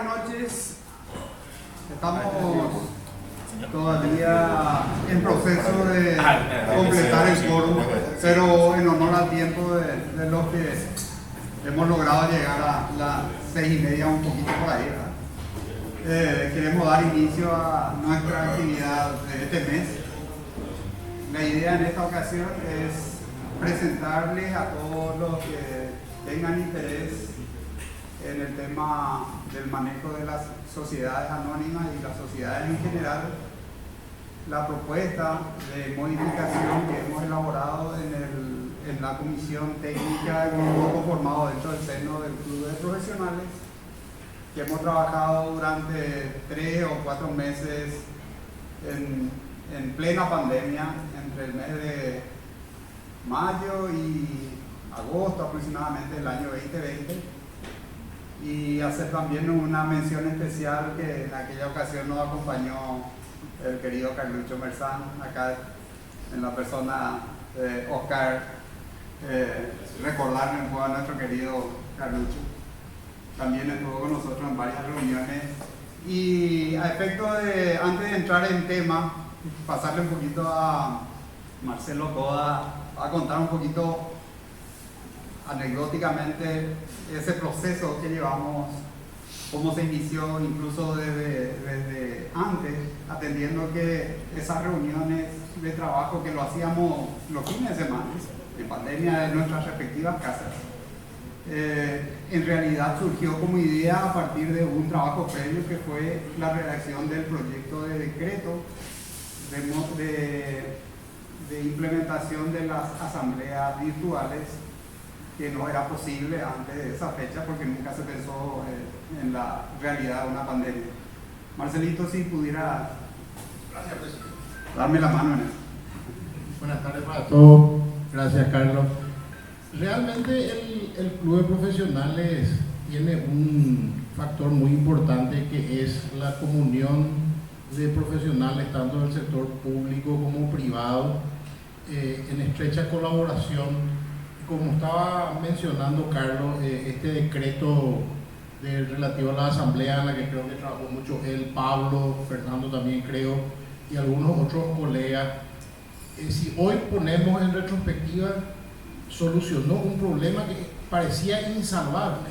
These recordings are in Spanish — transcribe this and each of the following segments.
Buenas noches. Estamos todavía en proceso de completar el quórum, pero en honor al tiempo de los que hemos logrado llegar a las 6:30, un poquito por ahí, queremos dar inicio a nuestra actividad de este mes. La idea en esta ocasión es presentarles a todos los que tengan interés en el tema del manejo de las sociedades anónimas y las sociedades en general, la propuesta de modificación que hemos elaborado en la comisión técnica que hemos conformado dentro del seno del Club de Profesionales, que hemos trabajado durante 3 o 4 meses en plena pandemia, entre el mes de mayo y agosto aproximadamente del año 2020. Y hacer también una mención especial que en aquella ocasión nos acompañó el querido Carlucho Merzán, acá en la persona de Oscar, recordarle un poco a nuestro querido Carlucho. También estuvo con nosotros en varias reuniones. Y a efecto de, antes de entrar en tema, pasarle un poquito a Marcelo Coda a contar un poquito anecdóticamente ese proceso que llevamos, cómo se inició incluso desde antes, atendiendo que esas reuniones de trabajo que lo hacíamos los fines de semana, en pandemia, en nuestras respectivas casas, en realidad surgió como idea a partir de un trabajo previo que fue la redacción del proyecto de decreto de implementación de las asambleas virtuales, que no era posible antes de esa fecha porque nunca se pensó en la realidad de una pandemia. Marcelito, si pudiera darme la mano en eso. Buenas tardes para todos. Gracias, Carlos. Realmente el Club de Profesionales tiene un factor muy importante, que es la comunión de profesionales tanto del sector público como privado, en estrecha colaboración. Como estaba mencionando Carlos, este decreto relativo a la asamblea, en la que creo que trabajó mucho él, Pablo, Fernando también creo, y algunos otros colegas, si hoy ponemos en retrospectiva, solucionó un problema que parecía insalvable.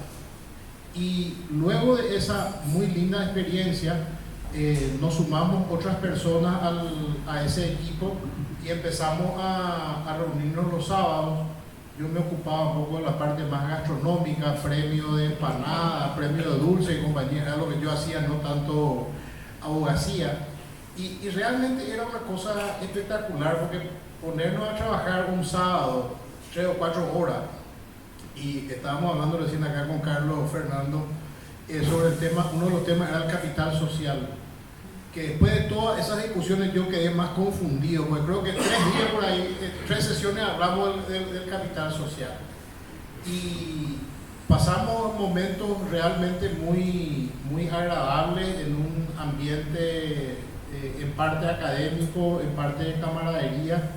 Y luego de esa muy linda experiencia, nos sumamos otras personas a ese equipo y empezamos a reunirnos los sábados. Yo me ocupaba un poco de la parte más gastronómica, premio de empanada, premio de dulce y compañía, era lo que yo hacía, no tanto abogacía. Y realmente era una cosa espectacular, porque ponernos a trabajar un sábado, 3 o 4 horas, y estábamos hablando recién acá con Carlos Fernando, sobre el tema, uno de los temas era el capital social, que después de todas esas discusiones yo quedé más confundido, porque creo que 3 días por ahí, 3 sesiones hablamos del capital social. Y pasamos momentos realmente muy, muy agradables en un ambiente en parte académico, en parte de camaradería.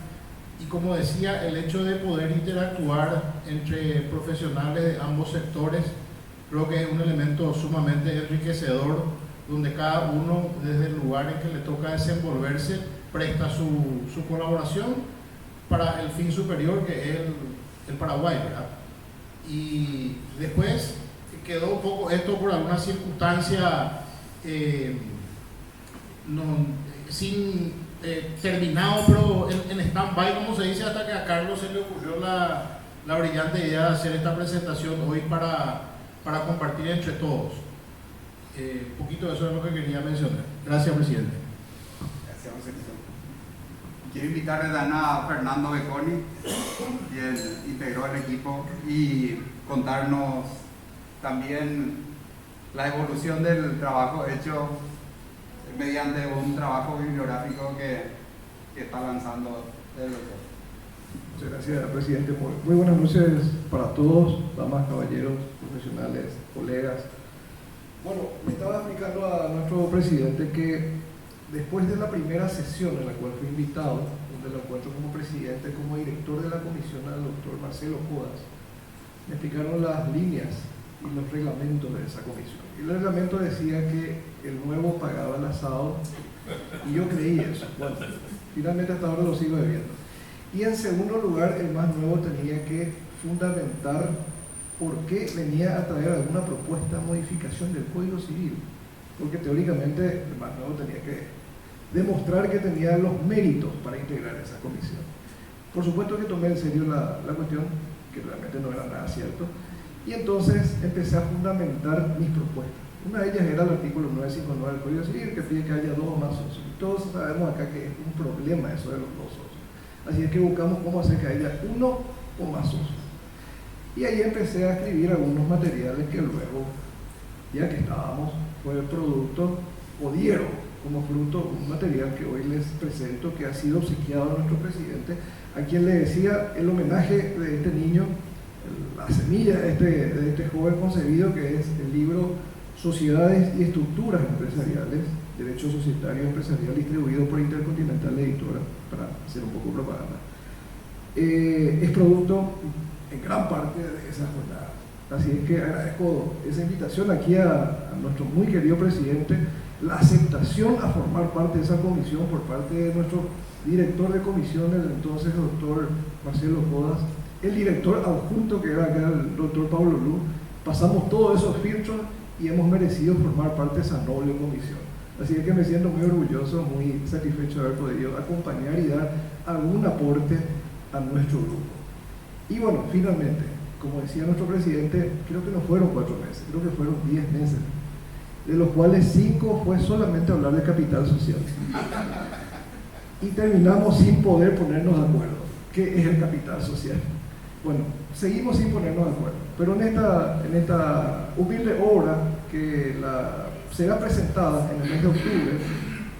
Y como decía, el hecho de poder interactuar entre profesionales de ambos sectores creo que es un elemento sumamente enriquecedor, donde cada uno, desde el lugar en que le toca desenvolverse, presta su colaboración para el fin superior, que es el Paraguay, ¿verdad? Y después quedó un poco esto por alguna circunstancia sin terminado, pero en stand-by, como se dice, hasta que a Carlos se le ocurrió la brillante idea de hacer esta presentación hoy para compartir entre todos. Un poquito de eso es lo que quería mencionar. Gracias, presidente. Gracias, Marcelito. Quiero invitar a Fernando Beconi, quien integró el equipo, y contarnos también la evolución del trabajo hecho mediante un trabajo bibliográfico que está lanzando el doctor. Muchas gracias, presidente. Muy buenas noches para todos, damas, caballeros, profesionales, colegas. Bueno, me estaba explicando a nuestro presidente que después de la primera sesión en la cual fui invitado, donde lo encuentro como presidente, como director de la comisión, al doctor Marcelo Codas, me explicaron las líneas y los reglamentos de esa comisión. Y el reglamento decía que el nuevo pagaba el asado, y yo creí eso. Bueno, finalmente hasta ahora lo sigo debiendo. Y en segundo lugar, el más nuevo tenía que fundamentar por qué venía a traer alguna propuesta de modificación del Código Civil, porque teóricamente el más nuevo tenía que demostrar que tenía los méritos para integrar esa comisión. Por supuesto que tomé en serio la cuestión, que realmente no era nada cierto, y entonces empecé a fundamentar mis propuestas. Una de ellas era el artículo 959 del Código Civil, que pide que haya 2 o más socios. Y todos sabemos acá que es un problema eso de los 2 socios. Así es que buscamos cómo hacer que haya 1 o más socios. Y ahí empecé a escribir algunos materiales que luego, ya que estábamos, fue producto, o dieron como fruto un material que hoy les presento, que ha sido obsequiado a nuestro presidente, a quien le decía el homenaje de este niño, la semilla de este joven concebido, que es el libro Sociedades y Estructuras Empresariales, Derecho Societario Empresarial, distribuido por Intercontinental Editora, para hacer un poco de propaganda. Es producto en gran parte de esa jornada. Así es que agradezco esa invitación aquí a nuestro muy querido presidente, la aceptación a formar parte de esa comisión por parte de nuestro director de comisión, el entonces doctor Marcelo Codas, el director adjunto que era acá el doctor Pablo Lu. Pasamos todos esos filtros y hemos merecido formar parte de esa noble comisión. Así es que me siento muy orgulloso, muy satisfecho de haber podido acompañar y dar algún aporte a nuestro grupo. Y bueno, finalmente, como decía nuestro presidente, creo que no fueron 4 meses, creo que fueron 10 meses, de los cuales 5 fue solamente hablar de capital social. Y terminamos sin poder ponernos de acuerdo. ¿Qué es el capital social? Bueno, seguimos sin ponernos de acuerdo, pero en esta humilde obra que será presentada en el mes de octubre,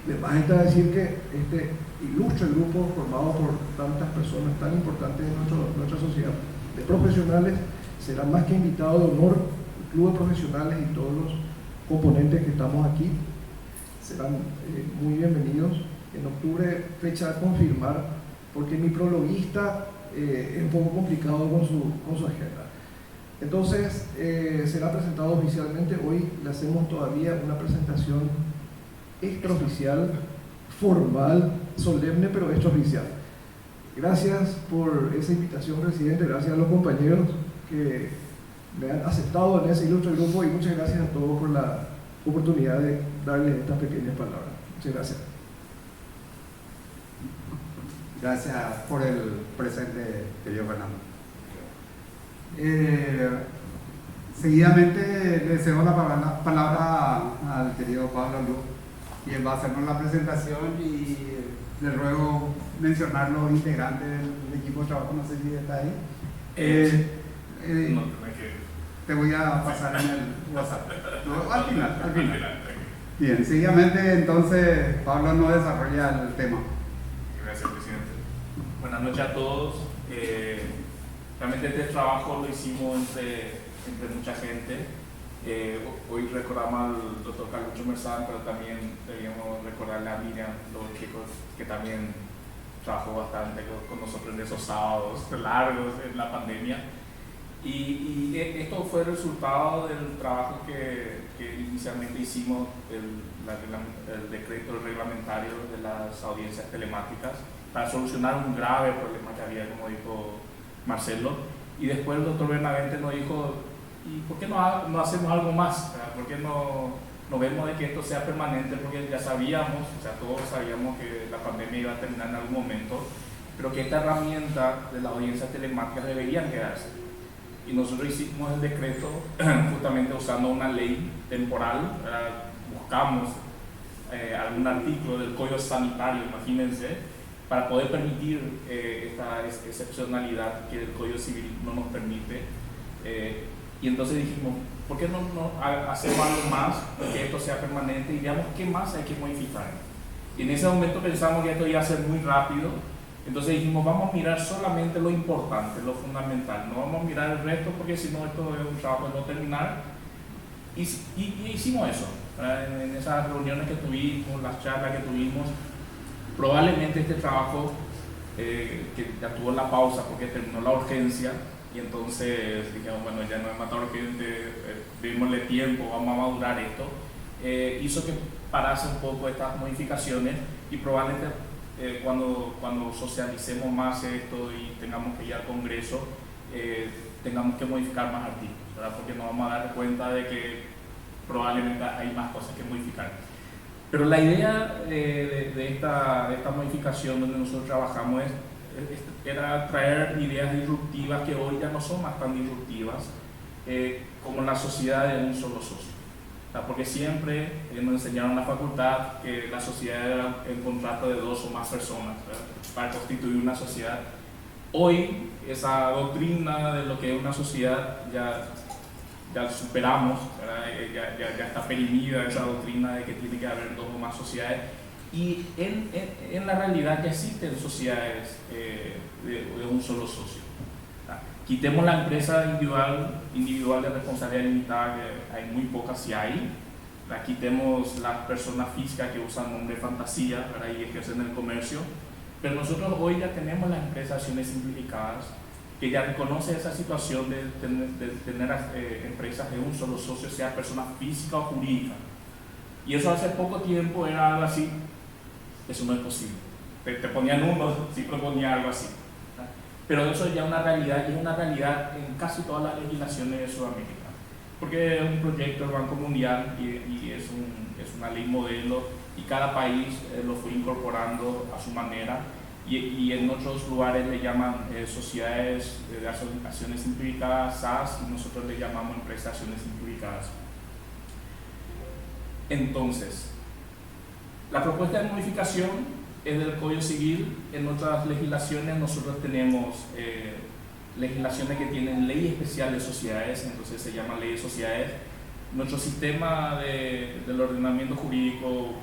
les basta decir que este ilustre grupo formado por tantas personas tan importantes en nuestra sociedad, de profesionales, será más que invitado de honor, el club de profesionales y todos los componentes que estamos aquí serán muy bienvenidos. En octubre, fecha a confirmar, porque mi prologuista es un poco complicado con su agenda. Entonces, será presentado oficialmente. Hoy le hacemos todavía una presentación extraoficial, formal, solemne, pero extraoficial. Gracias por esa invitación, presidente. Gracias a los compañeros que me han aceptado en ese ilustre grupo, y muchas gracias a todos por la oportunidad de darles estas pequeñas palabras. Muchas gracias. Gracias por el presente, querido Fernando. Seguidamente le cedo la palabra al querido Pablo Lu, quien va a hacernos la presentación, y le ruego mencionar los integrantes del equipo de trabajo. No sé si está ahí. Te voy a pasar en el WhatsApp. No, al final. Bien, seguidamente entonces Pablo nos desarrolla el tema. Gracias, presidente. Buenas noches a todos. Realmente este trabajo lo hicimos entre mucha gente. Hoy recordamos al doctor Carlucho Merzán, pero también debíamos recordarle a Miriam, los chicos que también trabajó bastante con nosotros en esos sábados largos en la pandemia. Y esto fue el resultado del trabajo que inicialmente hicimos, el decreto reglamentario de las audiencias telemáticas, para solucionar un grave problema que había, como dijo Marcelo. Y después el doctor Benavente nos dijo, ¿y por qué no hacemos algo más? ¿Por qué no vemos de que esto sea permanente? Porque ya sabíamos, todos sabíamos que la pandemia iba a terminar en algún momento, pero que esta herramienta de las audiencias telemáticas deberían quedarse. Y nosotros hicimos el decreto justamente usando una ley temporal. Buscamos algún artículo del Código Sanitario, imagínense, para poder permitir esta excepcionalidad que el Código Civil no nos permite. Y entonces dijimos, ¿por qué no hacemos algo más que esto sea permanente y veamos qué más hay que modificar? Y en ese momento pensamos que esto iba a ser muy rápido. Entonces dijimos, vamos a mirar solamente lo importante, lo fundamental, no vamos a mirar el resto, porque si no esto es un trabajo de no terminar. Y hicimos eso, en esas reuniones que tuvimos, las charlas que tuvimos. Probablemente este trabajo, que ya tuvo la pausa porque terminó la urgencia, y entonces dijimos, bueno, ya no es matar urgente, démosle tiempo, vamos a madurar esto. Hizo que parase un poco estas modificaciones y probablemente cuando socialicemos más esto y tengamos que ir al Congreso, tengamos que modificar más artículos, ¿verdad? Porque nos vamos a dar cuenta de que probablemente hay más cosas que modificar. Pero la idea de esta modificación donde nosotros trabajamos era traer ideas disruptivas que hoy ya no son más tan disruptivas como la sociedad de un solo socio. Porque siempre nos enseñaron en la facultad que la sociedad era el contrato de 2 o más personas, ¿verdad?, para constituir una sociedad. Hoy esa doctrina de lo que es una sociedad ya superamos, ya está perimida esa doctrina de que tiene que haber 2 o más sociedades, y en la realidad ya existen sociedades de un solo socio. Quitemos la empresa individual de responsabilidad limitada, que hay muy pocas, si hay. Quitemos las personas físicas que usan nombre fantasía, ¿verdad?, y ejercen el comercio. Pero nosotros hoy ya tenemos las empresas de acciones simplificadas, que ya reconoce esa situación de tener empresas de un solo socio, sea persona física o jurídica. Y eso hace poco tiempo era algo así, eso no es posible. Te ponían uno, sí proponía algo así. Pero eso ya es una realidad, y es una realidad en casi todas las legislaciones de Sudamérica. Porque es un proyecto del Banco Mundial y es una ley modelo, y cada país lo fue incorporando a su manera. Y en otros lugares le llaman sociedades de acciones simplificadas, SAS, y nosotros le llamamos empresas de acciones simplificadas. Entonces, la propuesta de modificación es del Código Civil. En otras legislaciones nosotros tenemos legislaciones que tienen ley especial de sociedades, entonces se llaman leyes de sociedades. Nuestro sistema del ordenamiento jurídico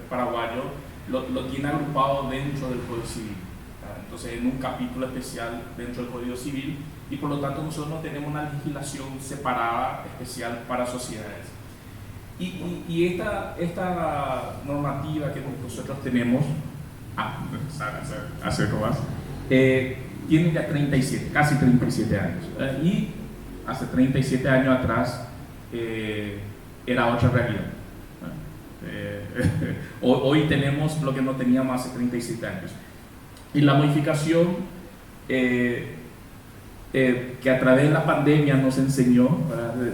paraguayo lo tiene agrupado dentro del Código Civil, entonces en un capítulo especial dentro del Código Civil, y por lo tanto nosotros no tenemos una legislación separada especial para sociedades. Y esta normativa que nosotros tenemos, acerco más, tiene ya casi 37 años, y hace 37 años atrás era otra realidad. Hoy tenemos lo que no teníamos hace 37 años. Y la modificación que a través de la pandemia nos enseñó,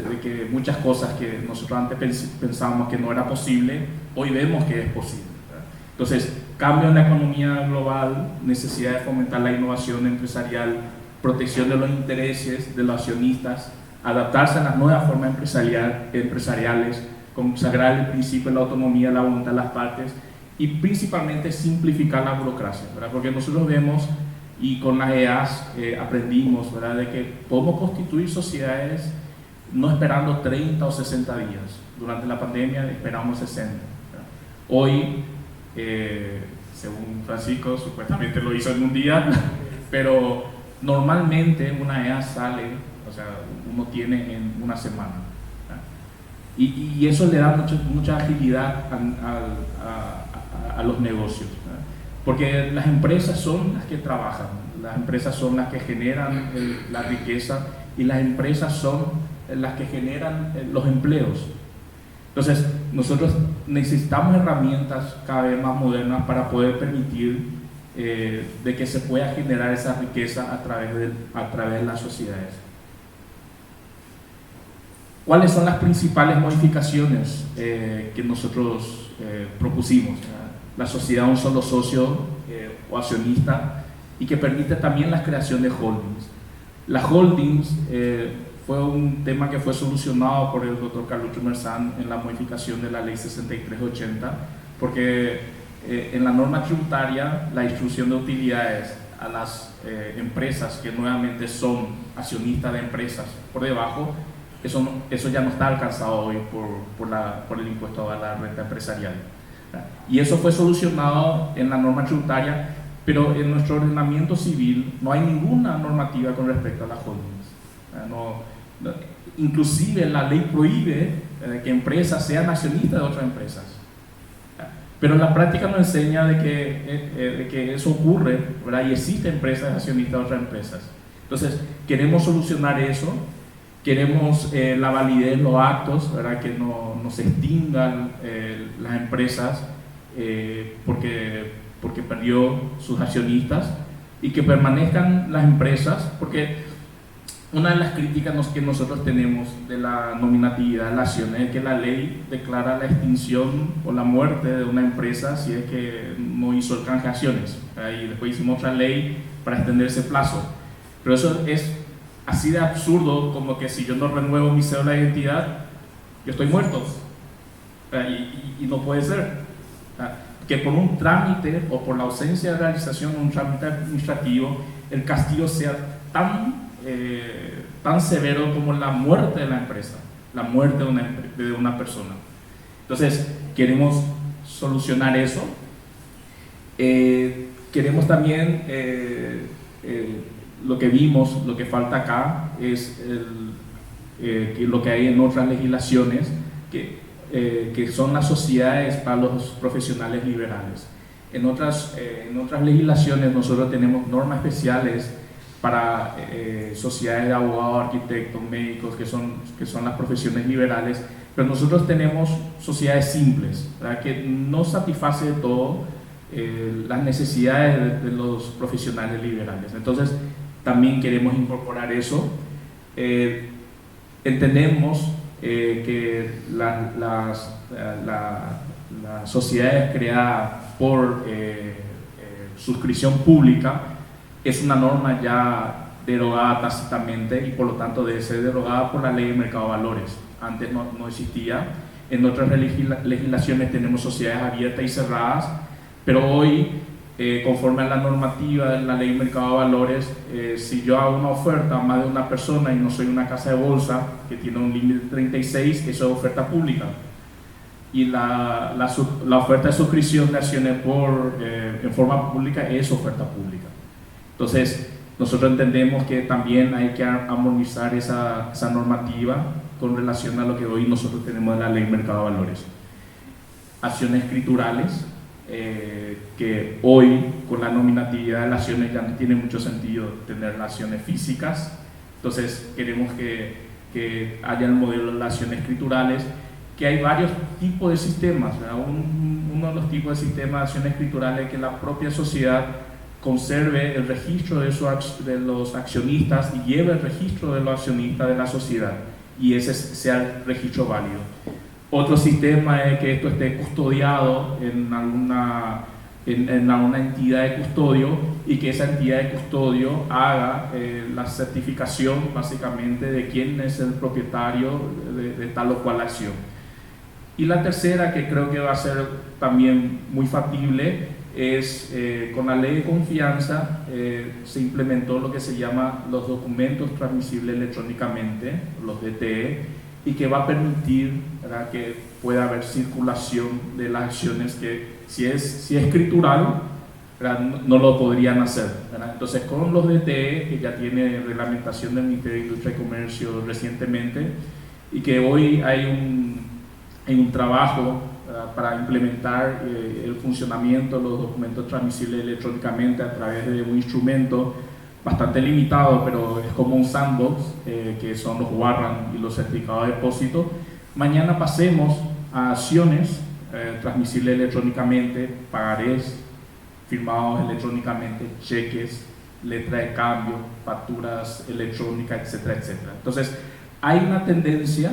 de que muchas cosas que nosotros antes pensábamos que no era posible, hoy vemos que es posible. Entonces, cambio en la economía global, necesidad de fomentar la innovación empresarial, protección de los intereses de los accionistas, adaptarse a las nuevas formas empresariales, consagrar el principio de la autonomía, la voluntad de las partes, y principalmente simplificar la burocracia, ¿verdad? Porque nosotros vemos, y con las EAS aprendimos, ¿verdad?, de que podemos constituir sociedades no esperando 30 o 60 días. Durante la pandemia esperamos 60. ¿verdad? Hoy, según Francisco, supuestamente lo hizo en un día, pero normalmente una EAS sale, o sea, uno tiene en una semana. Y eso le da mucha agilidad a los negocios, ¿verdad? Porque las empresas son las que trabajan, las empresas son las que generan la riqueza, y las empresas son las que generan los empleos. Entonces, nosotros necesitamos herramientas cada vez más modernas para poder permitir de que se pueda generar esa riqueza a través de las sociedades. ¿Cuáles son las principales modificaciones que nosotros propusimos? La sociedad un solo socio o accionista, y que permite también la creación de holdings. Las holdings fue un tema que fue solucionado por el doctor Carlucho Merzán en la modificación de la ley 6380, porque en la norma tributaria la distribución de utilidades a las empresas que nuevamente son accionistas de empresas por debajo, eso ya no está alcanzado hoy por el impuesto a la renta empresarial. Y eso fue solucionado en la norma tributaria, pero en nuestro ordenamiento civil no hay ninguna normativa con respecto a las holdings. Inclusive la ley prohíbe que empresas sean accionistas de otras empresas. Pero en la práctica nos enseña de que eso ocurre, ¿verdad? Y existen empresas accionistas de otras empresas. Entonces, queremos solucionar eso, queremos la validez en los actos, ¿verdad? Que no se extingan las empresas porque perdió sus accionistas, y que permanezcan las empresas, porque una de las críticas que nosotros tenemos de la nominatividad de la acción es que la ley declara la extinción o la muerte de una empresa si es que no hizo el canje de acciones, y después hicimos otra ley para extender ese plazo, pero eso es así de absurdo como que si yo no renuevo mi cédula de identidad, yo estoy muerto, y no puede ser. Que por un trámite o por la ausencia de realización de un trámite administrativo, el castigo sea tan severo como la muerte de la empresa, la muerte de una persona. Entonces, queremos solucionar eso. Queremos también, lo que vimos, lo que falta acá, es lo que hay en otras legislaciones, que son las sociedades para los profesionales liberales. En otras legislaciones nosotros tenemos normas especiales para sociedades de abogados, arquitectos, médicos, que son las profesiones liberales, pero nosotros tenemos sociedades simples, ¿verdad? Que no satisface de todo las necesidades de los profesionales liberales. Entonces también queremos incorporar eso. Entendemos que las sociedades creadas por suscripción pública es una norma ya derogada tácitamente, y por lo tanto debe ser derogada por la ley de mercado de valores. Antes no existía. En otras legislaciones tenemos sociedades abiertas y cerradas, pero hoy, conforme a la normativa de la ley de mercado de valores, si yo hago una oferta a más de una persona y no soy una casa de bolsa que tiene un límite de 36, eso es oferta pública. Y la oferta de suscripción de acciones en forma pública es oferta pública. Entonces, nosotros entendemos que también hay que armonizar esa normativa con relación a lo que hoy nosotros tenemos en la ley de mercado de valores. Acciones escriturales, que hoy con la nominatividad de las acciones ya no tiene mucho sentido tener las acciones físicas. Entonces queremos que haya el modelo de las acciones escriturales, que hay varios tipos de sistemas, ¿verdad? Uno de los tipos de sistemas de acciones escriturales es que la propia sociedad conserve el registro de los accionistas y lleve el registro de los accionistas de la sociedad, y ese sea el registro válido. Otro sistema es que esto esté custodiado en alguna entidad de custodio, y que esa entidad de custodio haga la certificación básicamente de quién es el propietario de tal o cual acción. Y la tercera, que creo que va a ser también muy factible, es con la ley de confianza se implementó lo que se llama los documentos transmisibles electrónicamente, los DTE, y que va a permitir, ¿verdad?, que pueda haber circulación de las acciones que si es escritural, ¿verdad?, no lo podrían hacer, ¿verdad? Entonces, con los DTE, que ya tiene reglamentación del Ministerio de Industria y Comercio recientemente, y que hoy hay un trabajo para implementar el funcionamiento de los documentos transmisibles electrónicamente a través de un instrumento bastante limitado, pero es como un sandbox, que son los warrants y los certificados de depósito. Mañana pasemos a acciones transmisibles electrónicamente, pagarés firmados electrónicamente, cheques, letra de cambio, facturas electrónicas, etcétera, etcétera. Entonces, hay una tendencia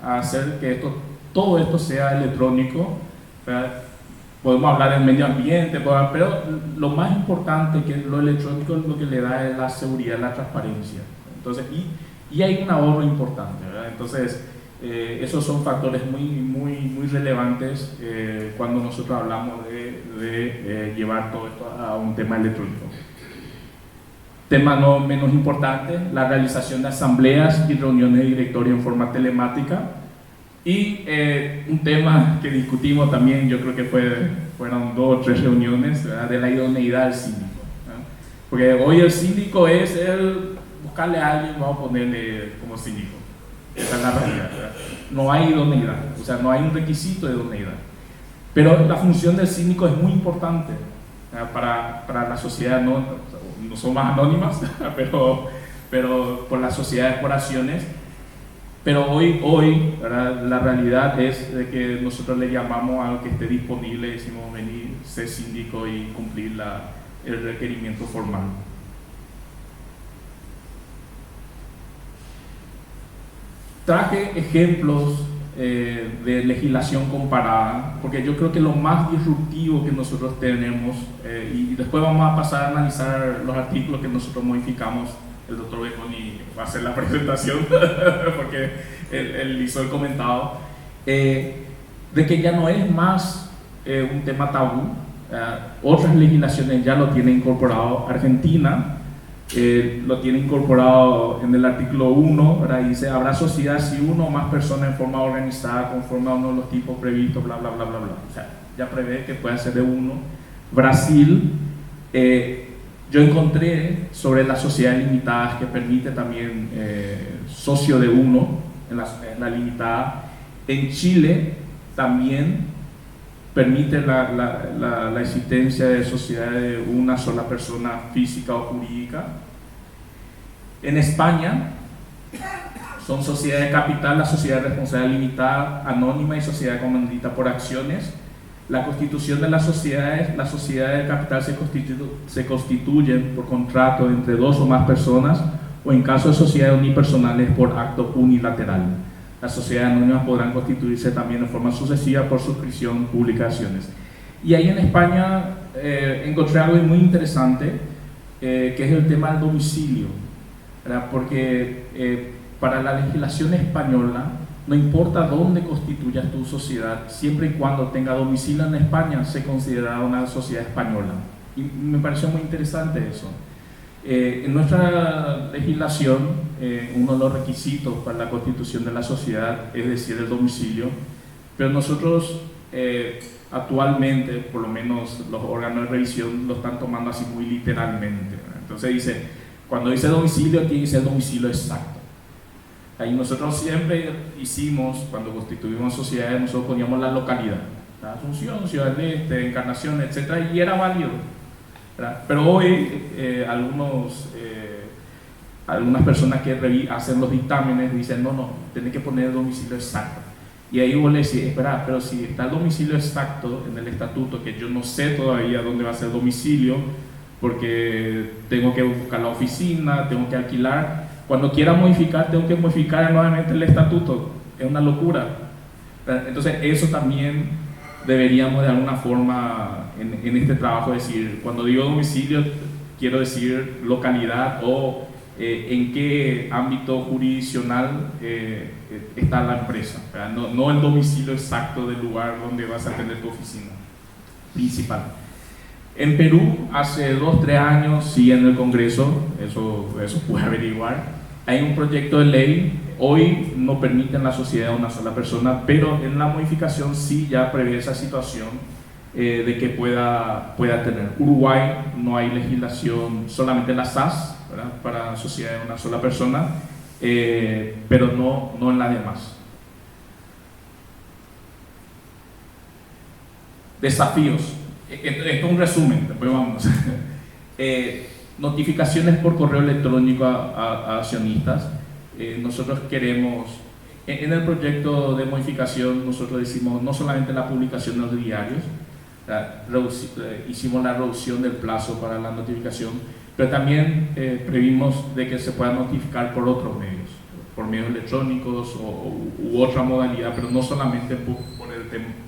a hacer que todo esto sea electrónico, ¿verdad? Podemos hablar del medio ambiente, pero lo más importante que lo electrónico es lo que le da es la seguridad, la transparencia. Entonces, y hay un ahorro importante, ¿verdad? Entonces, esos son factores muy relevantes cuando nosotros hablamos de llevar todo esto a un tema electrónico. Tema no menos importante, la realización de asambleas y reuniones de directorio en forma telemática. Y un tema que discutimos también, yo creo que fueron 2 o 3 reuniones, ¿verdad?, de la idoneidad del síndico, ¿verdad? Porque hoy el síndico es buscarle a alguien, vamos a ponerle como síndico. Esa es la realidad, ¿verdad? No hay idoneidad, o sea, no hay un requisito de idoneidad. Pero la función del síndico es muy importante, ¿verdad?, para la sociedad, no son más anónimas, pero por las sociedades por acciones. Pero hoy ¿verdad? La realidad es de que nosotros le llamamos a algo que esté disponible, decimos venir, ser síndico y cumplir el requerimiento formal. Traje ejemplos de legislación comparada, porque yo creo que lo más disruptivo que nosotros tenemos, y después vamos a pasar a analizar los artículos que nosotros modificamos. El doctor Beconi va a hacer la presentación porque él hizo el comentado, de que ya no es más un tema tabú. Otras legislaciones ya lo tienen incorporado. Argentina lo tiene incorporado en el artículo 1, ¿verdad? Dice, habrá sociedad si uno o más personas en forma organizada conforme a uno de los tipos previstos, bla, bla, bla, bla, bla. O sea, ya prevé que puede ser de uno. Brasil, yo encontré sobre las sociedades limitadas que permite también socio de uno en la limitada. En Chile también permite la existencia de sociedades de una sola persona física o jurídica. En España son sociedades de capital, la sociedad de responsabilidad limitada, anónima y sociedad comandita por acciones. La constitución de las sociedades de capital se constituyen por contrato entre dos o más personas o en caso de sociedades unipersonales por acto unilateral. Las sociedades anónimas podrán constituirse también de forma sucesiva por suscripción, publicaciones. Y ahí en España encontré algo muy interesante, que es el tema del domicilio, ¿verdad? Porque para la legislación española, no importa dónde constituyas tu sociedad, siempre y cuando tenga domicilio en España, se considera una sociedad española. Y me pareció muy interesante eso. En nuestra legislación, uno de los requisitos para la constitución de la sociedad es decir el domicilio, pero nosotros actualmente, por lo menos los órganos de revisión, lo están tomando así muy literalmente, ¿verdad? Entonces dice, cuando dice domicilio, tiene que ser domicilio exacto. Ahí nosotros siempre hicimos, cuando constituimos sociedades, nosotros poníamos la localidad, ¿verdad? Asunción, Ciudad del Este, Encarnación, etc. Y era válido, ¿verdad? Pero hoy algunas personas que hacen los dictámenes dicen, no, tiene que poner el domicilio exacto. Y ahí vos le decís, espera, pero si está el domicilio exacto en el estatuto, que yo no sé todavía dónde va a ser el domicilio, porque tengo que buscar la oficina, tengo que alquilar. Cuando quiera modificar, tengo que modificar nuevamente el estatuto. Es una locura. Entonces, eso también deberíamos de alguna forma en este trabajo decir, cuando digo domicilio, quiero decir localidad o en qué ámbito jurisdiccional está la empresa. No el domicilio exacto del lugar donde vas a tener tu oficina principal. En Perú, hace 2-3 años, sí, en el Congreso, eso pude averiguar, hay un proyecto de ley. Hoy no permiten la sociedad de una sola persona, pero en la modificación sí ya prevé esa situación de que pueda tener. Uruguay no hay legislación, solamente la SAS, ¿verdad? Para sociedad de una sola persona, pero no en la demás. Desafíos. Esto es un resumen, después vamos. Notificaciones por correo electrónico a accionistas. Nosotros queremos, en el proyecto de modificación, nosotros decimos no solamente la publicación en los diarios, hicimos la reducción del plazo para la notificación, pero también previmos de que se pueda notificar por otros medios, por medios electrónicos u otra modalidad, pero no solamente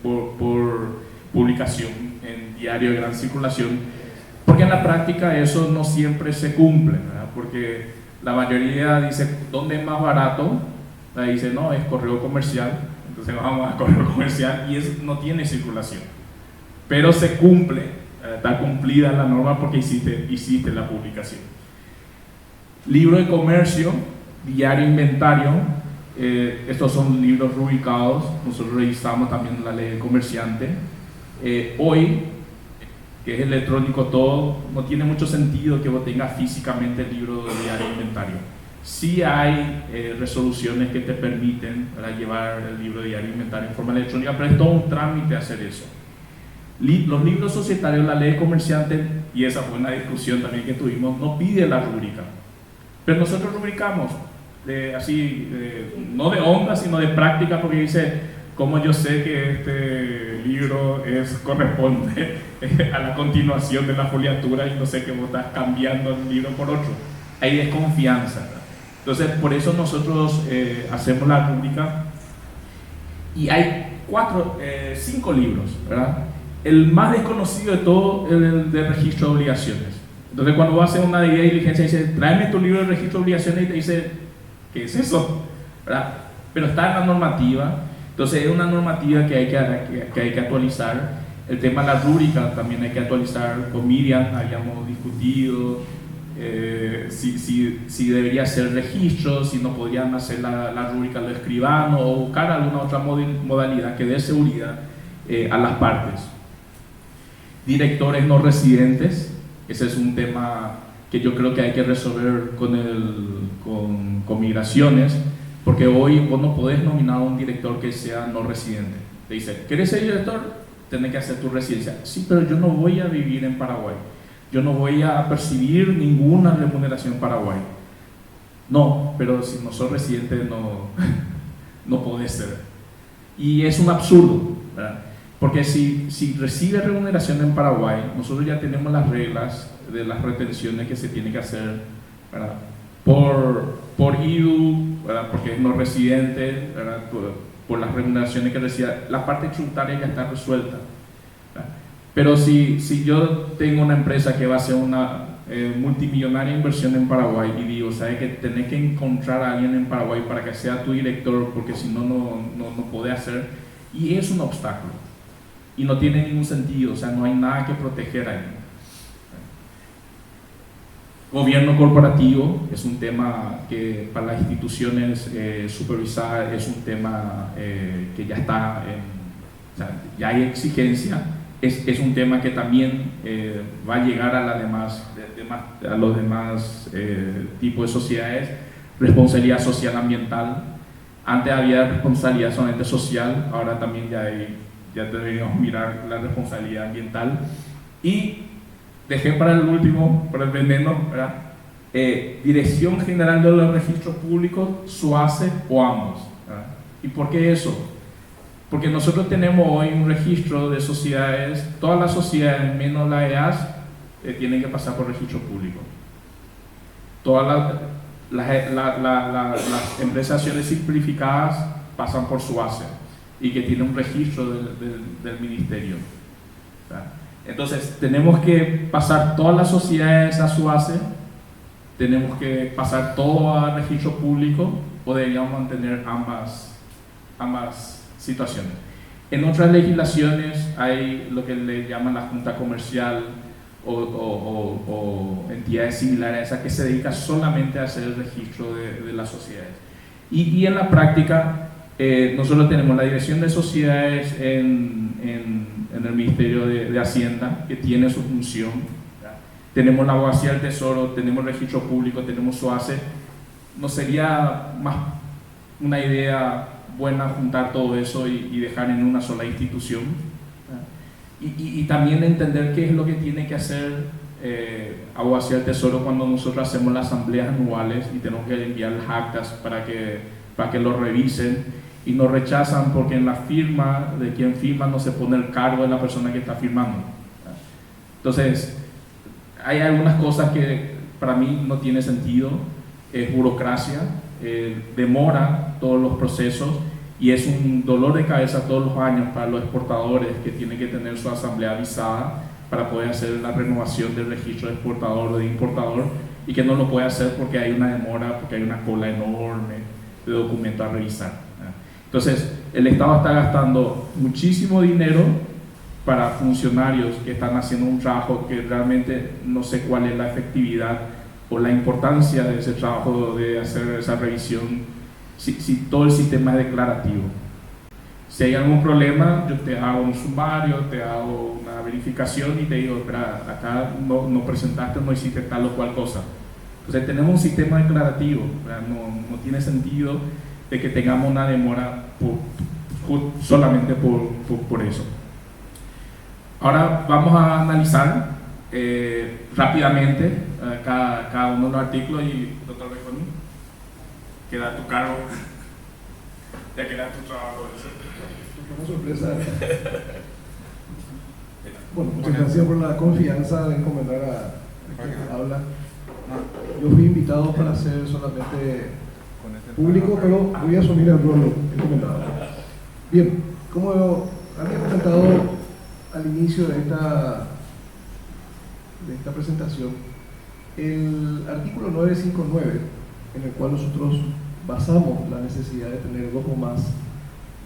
por publicación en diario de gran circulación, porque en la práctica eso no siempre se cumple, ¿verdad? Porque la mayoría dice, ¿dónde es más barato? Dice, no, es correo comercial, entonces vamos a correo comercial y no tiene circulación, pero se cumple, está cumplida la norma porque hiciste la publicación. Libro de comercio, diario inventario, estos son libros rubricados, nosotros revisamos también la ley del comerciante. Hoy, que es electrónico todo, no tiene mucho sentido que vos tengas físicamente el libro de diario inventario. Sí hay resoluciones que te permiten para llevar el libro de diario inventario en forma electrónica, pero es todo un trámite hacer eso. Los libros societarios, la ley de comerciante, y esa fue una discusión también que tuvimos, no pide la rúbrica. Pero nosotros rubricamos, no de onda, sino de práctica, porque dice, como yo sé que este libro corresponde a la continuación de la foliatura y no sé que vos estás cambiando un libro por otro. Hay desconfianza, ¿verdad? Entonces, por eso nosotros hacemos la rúbrica y hay 5 libros, ¿verdad? El más desconocido de todo es el de registro de obligaciones. Entonces, cuando vas a hacer una debida diligencia, dice, tráeme tu libro de registro de obligaciones y te dice, ¿qué es eso? ¿Verdad? Pero está en la normativa. Entonces, es una normativa que hay que actualizar. El tema de la rúbrica también hay que actualizar. Con Miriam habíamos discutido si debería ser registro, si no podrían hacer la rúbrica de escribano o buscar alguna otra modalidad que dé seguridad a las partes. Directores no residentes, ese es un tema que yo creo que hay que resolver con migraciones, porque hoy vos no podés nominar a un director que sea no residente. Te dice, ¿querés ser director? Tenés que hacer tu residencia. Sí, pero yo no voy a vivir en Paraguay. Yo no voy a percibir ninguna remuneración en Paraguay. No, pero si no sos residente no podés ser. Y es un absurdo, ¿verdad? Porque si recibe remuneración en Paraguay, nosotros ya tenemos las reglas de las retenciones que se tiene que hacer, ¿verdad? Por IDU, ¿verdad? Porque es no residente, ¿verdad? Por las remuneraciones que recibe. La parte tributaria ya está resuelta, ¿verdad? Pero si yo tengo una empresa que va a hacer una multimillonaria inversión en Paraguay y digo, ¿sabes que tenés que encontrar a alguien en Paraguay para que sea tu director, porque si no podés hacer? Y es un obstáculo y no tiene ningún sentido, o sea, no hay nada que proteger ahí. Gobierno corporativo es un tema que para las instituciones supervisadas es un tema que ya está, o sea, ya hay exigencia. Es un tema que también va a llegar a los demás tipos de sociedades. Responsabilidad social ambiental. Antes había responsabilidad solamente social, ahora también ya deberíamos mirar la responsabilidad ambiental. Y dejé para el último, para el veneno, ¿verdad? Dirección General de los Registros Públicos, SUACE o ambos, ¿verdad? ¿Y por qué eso? Porque nosotros tenemos hoy un registro de sociedades, todas las sociedades menos la EAS tienen que pasar por registro público. Todas las empresas simplificadas pasan por SUACE y que tiene un registro del ministerio, ¿verdad? Entonces tenemos que pasar todas las sociedades a SUACE, tenemos que pasar todo a registro público, o deberíamos mantener ambas situaciones. En otras legislaciones hay lo que le llaman la Junta Comercial o entidades similares a esa que se dedica solamente a hacer el registro de las sociedades. Y en la práctica nosotros tenemos la Dirección de Sociedades en el Ministerio de Hacienda, que tiene su función, ¿verdad? Tenemos la Abogacía del Tesoro, tenemos registro público, tenemos SUACE. ¿No sería más una idea buena juntar todo eso y dejar en una sola institución? Y también entender qué es lo que tiene que hacer Abogacía del Tesoro cuando nosotros hacemos las asambleas anuales y tenemos que enviar las actas para que lo revisen, y nos rechazan porque en la firma de quien firma no se pone el cargo de la persona que está firmando. Entonces hay algunas cosas que para mí no tiene sentido, es burocracia, demora todos los procesos y es un dolor de cabeza todos los años para los exportadores que tienen que tener su asamblea avisada para poder hacer la renovación del registro de exportador o de importador, y que no lo puede hacer porque hay una demora, porque hay una cola enorme de documentos a revisar. Entonces el Estado está gastando muchísimo dinero para funcionarios que están haciendo un trabajo que realmente no sé cuál es la efectividad o la importancia de ese trabajo, de hacer esa revisión, si todo el sistema es declarativo. Si hay algún problema, yo te hago un sumario, te hago una verificación y te digo, espera, acá no presentaste, no hiciste tal o cual cosa. Entonces tenemos un sistema declarativo, no tiene sentido de que tengamos una demora solamente por eso. Ahora vamos a analizar rápidamente cada uno de los artículos y doctor Beconi, queda tu cargo, ya queda tu trabajo. Una sorpresa. Bueno, muchas gracias por la confianza de encomendar a quien habla. Yo fui invitado para ser solamente público, pero voy a asumir el rol encomendado. Bien, como había comentado al inicio de esta presentación, el artículo 959, en el cual nosotros basamos la necesidad de tener 2 o más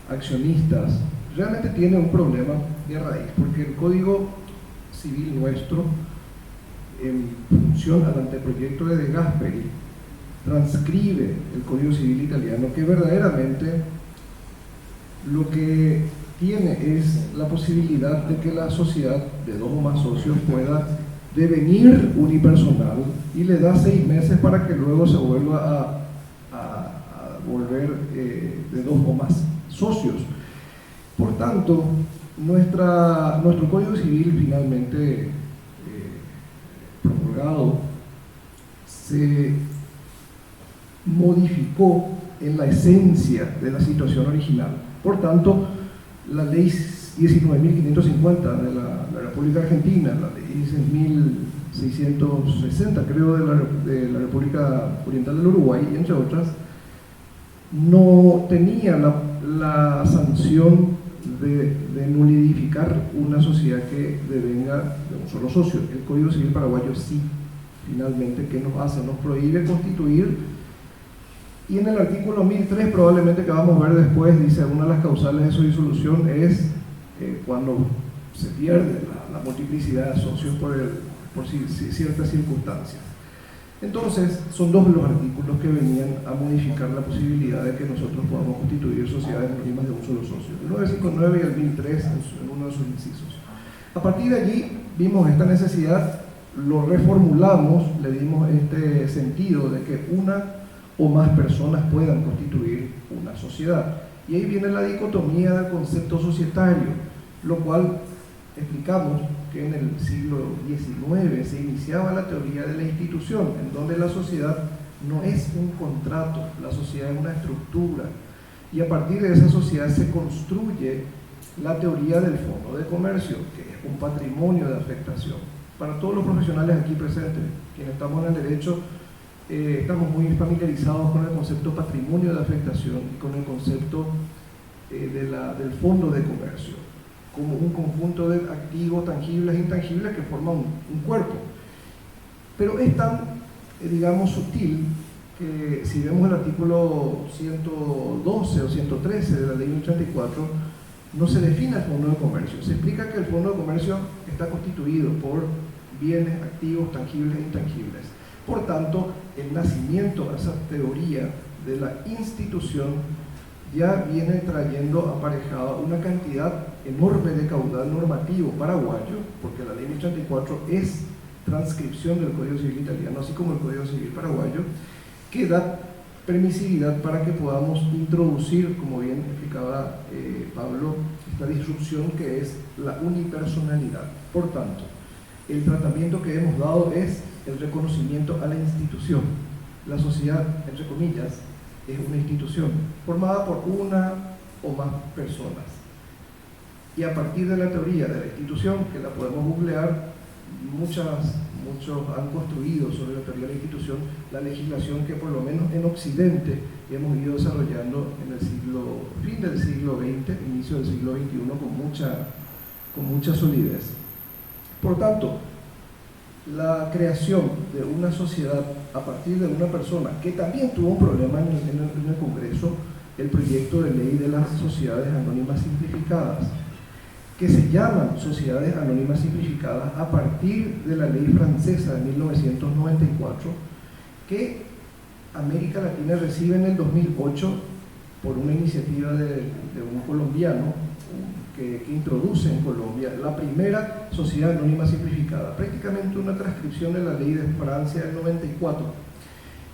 accionistas, realmente tiene un problema de raíz, porque el Código Civil nuestro, en función al anteproyecto de De Gasperi, transcribe el Código Civil italiano, que verdaderamente lo que tiene es la posibilidad de que la sociedad de 2 o más socios pueda devenir unipersonal, y le da 6 meses para que luego se vuelva a volver de 2 o más socios. Por tanto, nuestro Código Civil finalmente promulgado se modificó en la esencia de la situación original. Por tanto, la ley 19.550 de la República Argentina, la ley 1660 creo de la República Oriental del Uruguay, entre otras, no tenía la sanción de nulidificar una sociedad que devenga de un solo socio. El Código Civil paraguayo sí, finalmente, ¿qué nos hace? Nos prohíbe constituir, y en el artículo 1003, probablemente que vamos a ver después, dice una de las causales de su disolución es cuando se pierde la multiplicidad de socios por ciertas circunstancias. Entonces, son 2 los artículos que venían a modificar la posibilidad de que nosotros podamos constituir sociedades anónimas de un solo socio, el 959 y el 1003 en uno de sus incisos. A partir de allí vimos esta necesidad, lo reformulamos, le dimos este sentido de que una o más personas puedan constituir una sociedad. Y ahí viene la dicotomía del concepto societario, lo cual explicamos que en el siglo XIX se iniciaba la teoría de la institución, en donde la sociedad no es un contrato, la sociedad es una estructura, y a partir de esa sociedad se construye la teoría del fondo de comercio, que es un patrimonio de afectación. Para todos los profesionales aquí presentes, quienes estamos en el derecho, estamos muy familiarizados con el concepto patrimonio de afectación y con el concepto del fondo de comercio, como un conjunto de activos tangibles e intangibles que forman un cuerpo. Pero es tan, digamos, sutil que si vemos el artículo 112 o 113 de la ley 1034, no se define el fondo de comercio. Se explica que el fondo de comercio está constituido por bienes, activos, tangibles e intangibles. Por tanto, el nacimiento de esa teoría de la institución ya viene trayendo aparejada una cantidad enorme de caudal normativo paraguayo, porque la ley 1034 es transcripción del Código Civil italiano, así como el Código Civil paraguayo, que da permisividad para que podamos introducir, como bien explicaba Pablo, esta disrupción que es la unipersonalidad. Por tanto, el tratamiento que hemos dado es el reconocimiento a la institución. La sociedad, entre comillas, es una institución formada por una o más personas. Y a partir de la teoría de la institución, que la podemos googlear, muchos han construido sobre la teoría de la institución la legislación que por lo menos en Occidente hemos ido desarrollando en el fin del siglo XX, inicio del siglo XXI, con mucha solidez. Por tanto, la creación de una sociedad a partir de una persona que también tuvo un problema en el Congreso, el proyecto de ley de las sociedades anónimas simplificadas, que se llaman sociedades anónimas simplificadas a partir de la ley francesa de 1994, que América Latina recibe en el 2008 por una iniciativa de un colombiano que introduce en Colombia la primera sociedad anónima simplificada, prácticamente una transcripción de la ley de Francia del 94,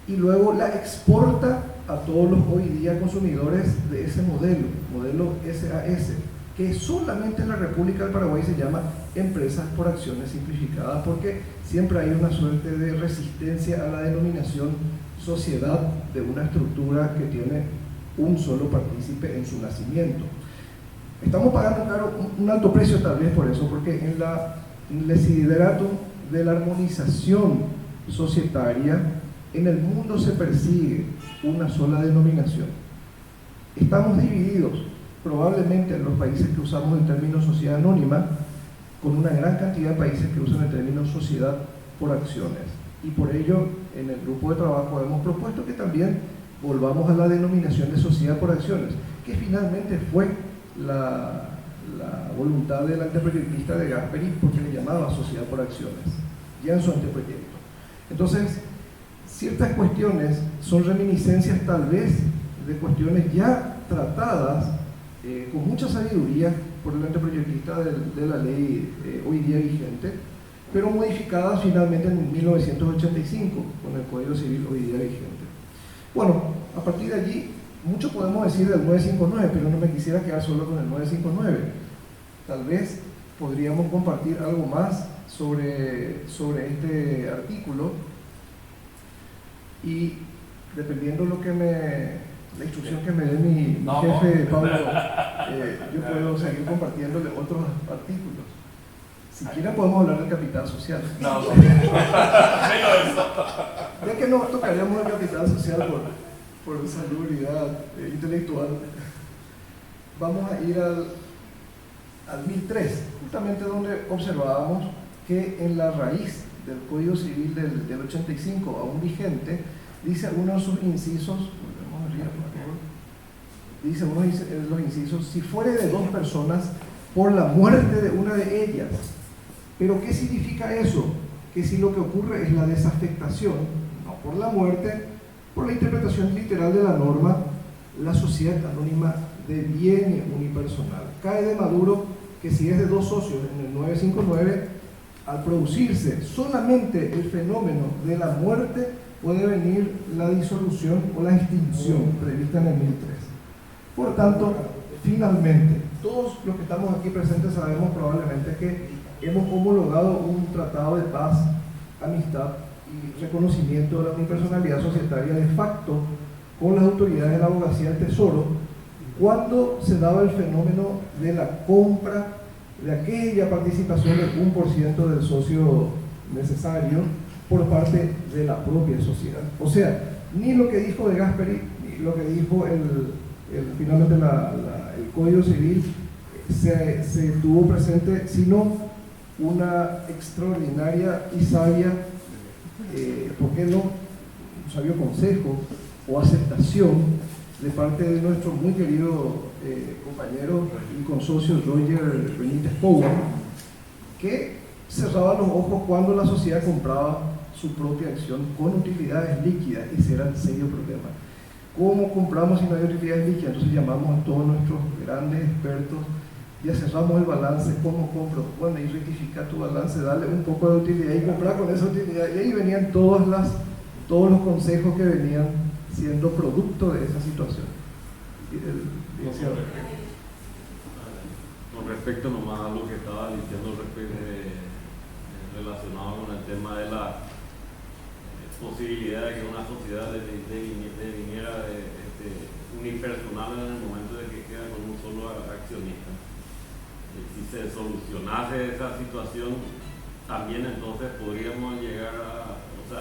y luego la exporta a todos los hoy día consumidores de ese modelo SAS, que solamente en la República del Paraguay se llama empresas por acciones simplificadas, porque siempre hay una suerte de resistencia a la denominación sociedad de una estructura que tiene un solo partícipe en su nacimiento. Estamos pagando caro, un alto precio tal vez por eso, porque en el desiderato de la armonización societaria, en el mundo se persigue una sola denominación. Estamos divididos, probablemente en los países que usamos el término sociedad anónima, con una gran cantidad de países que usan el término sociedad por acciones. Y por ello, en el grupo de trabajo hemos propuesto que también volvamos a la denominación de sociedad por acciones, que finalmente fue la voluntad del anteproyectista de Gasperi, porque le llamaba sociedad por acciones, ya en su anteproyecto. Entonces, ciertas cuestiones son reminiscencias tal vez de cuestiones ya tratadas con mucha sabiduría por el anteproyectista de la ley hoy día vigente, pero modificadas finalmente en 1985 con el Código Civil hoy día vigente. Bueno, a partir de allí, mucho podemos decir del 959, pero no me quisiera quedar solo con el 959. Tal vez podríamos compartir algo más sobre este artículo, y dependiendo la instrucción que me dé mi jefe Pablo, yo puedo seguir compartiéndole otros artículos. Si quieren podemos hablar del capital social. No. Ya que no tocaríamos el capital social por salubridad intelectual, vamos a ir al 1003, justamente donde observábamos que en la raíz del Código Civil del 85 aún vigente, dice uno de sus incisos, dice uno de los incisos, si fuere de dos personas por la muerte de una de ellas. Pero ¿qué significa eso? Que si lo que ocurre es la desafectación, no por la muerte, por la interpretación literal de la norma, la sociedad anónima deviene unipersonal. Cae de maduro que si es de dos socios en el 959, al producirse solamente el fenómeno de la muerte, puede venir la disolución o la extinción prevista en el 1003. Por tanto, finalmente, todos los que estamos aquí presentes sabemos probablemente que hemos homologado un tratado de paz, amistad y reconocimiento de la unipersonalidad societaria de facto con las autoridades de la abogacía del Tesoro, cuando se daba el fenómeno de la compra de aquella participación del 1% del socio necesario por parte de la propia sociedad. O sea, ni lo que dijo de Gasperi, ni lo que dijo finalmente el Código Civil se tuvo presente, sino una extraordinaria y sabia, ¿por qué no? Un sabio consejo o aceptación de parte de nuestro muy querido compañero y consocio Roger Benítez Powell, que cerraba los ojos cuando la sociedad compraba su propia acción con utilidades líquidas. Ese era el serio problema. ¿Cómo compramos si no hay utilidades líquidas? Entonces llamamos a todos nuestros grandes expertos, ya cerramos el balance. ¿Cómo compro? Bueno, y rectifica tu balance, dale un poco de utilidad y comprar con esa utilidad. Y ahí venían todos los consejos que venían siendo producto de esa situación. Con respecto nomás a lo que estaba diciendo relacionado con el tema de la posibilidad de que una sociedad deviniera unipersonal en el momento de que queda con un solo accionista. Si se solucionase esa situación, también entonces podríamos llegar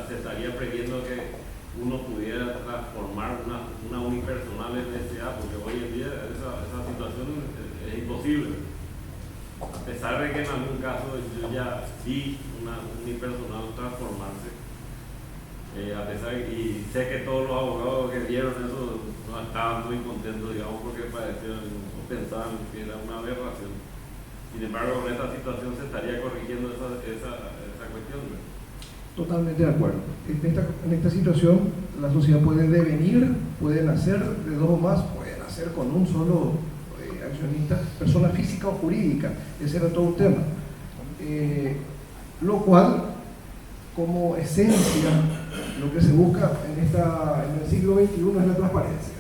se estaría previendo que uno pudiera transformar una unipersonal en SA, porque hoy en día esa situación es imposible. A pesar de que en algún caso yo ya vi una unipersonal transformarse, y sé que todos los abogados que vieron eso no estaban muy contentos, digamos, porque parecían o pensaban que era una aberración. Sin embargo, con esta situación se estaría corrigiendo esa cuestión, ¿no? Totalmente de acuerdo. En esta situación, la sociedad puede devenir, puede nacer de dos o más, puede nacer con un solo accionista, persona física o jurídica. Ese era todo un tema. Lo cual, como esencia, lo que se busca en el siglo XXI es la transparencia.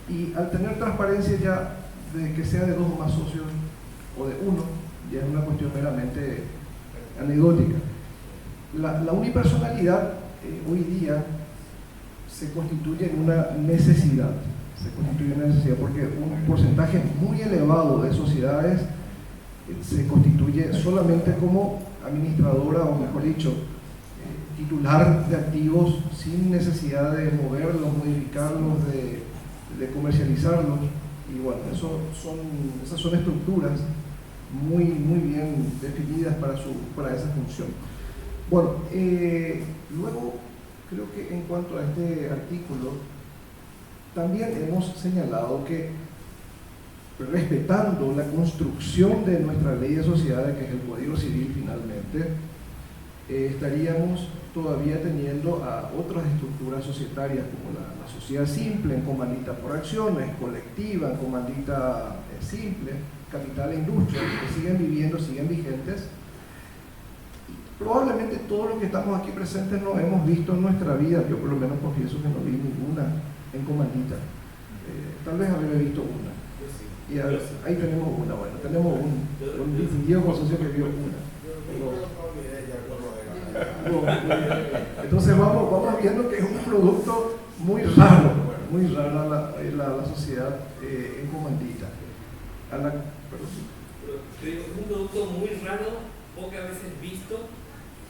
Y al tener transparencia ya de que sea de 2 o más socios o de 1, ya es una cuestión meramente anecdótica. La unipersonalidad hoy día se constituye en una necesidad, porque un porcentaje muy elevado de sociedades se constituye solamente como administradora, o mejor dicho, titular de activos sin necesidad de moverlos, modificarlos, de comercializarlos. Y bueno, esas son estructuras muy bien definidas para esa función. Bueno, luego creo que en cuanto a este artículo, también hemos señalado que, respetando la construcción de nuestra ley de sociedades, que es el Código Civil finalmente, estaríamos todavía teniendo a otras estructuras societarias como la sociedad simple, en comandita por acciones, colectiva, en comandita simple, capital e industria, que siguen viviendo, siguen vigentes. Probablemente todos los que estamos aquí presentes no hemos visto en nuestra vida, yo por lo menos confieso que no vi ninguna en comandita, tal vez habré visto una. Y ahí tenemos una, bueno, tenemos un distinguido consorcio que vio una. Entonces vamos viendo que es un producto muy raro la sociedad en comandita. Es un producto muy raro, pocas veces visto.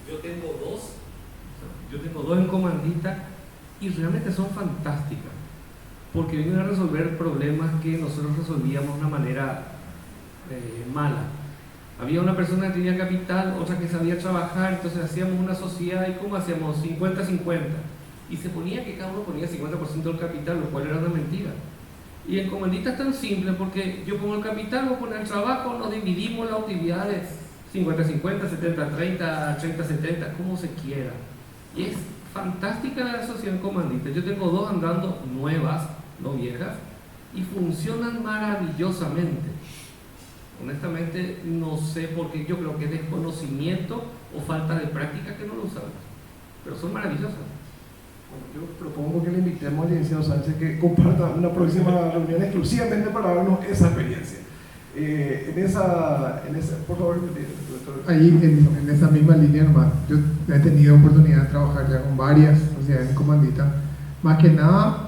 Yo tengo dos en comandita y realmente son fantásticas, porque vienen a resolver problemas que nosotros resolvíamos de una manera mala. Había una persona que tenía capital, otra que sabía trabajar, entonces hacíamos una sociedad y ¿cómo hacíamos? 50-50. Y se ponía que cada uno ponía 50% del capital, lo cual era una mentira. Y en comandita es tan simple porque yo pongo el capital, vos pones el trabajo, nos dividimos las utilidades 50-50, 70-30, 30-70, como se quiera. Y es fantástica la sociedad en comandita. Yo tengo 2 andando nuevas, no viejas, y funcionan maravillosamente. Honestamente no sé por qué, yo creo que es desconocimiento o falta de práctica que no lo usamos, pero son maravillosas. Bueno, yo propongo que le invitemos al licenciado Sánchez que comparta una próxima reunión exclusivamente para darnos esa experiencia. Por favor, doctor. Ahí en esa misma línea nomás, yo he tenido oportunidad de trabajar ya con varias sociedades en comandita, más que nada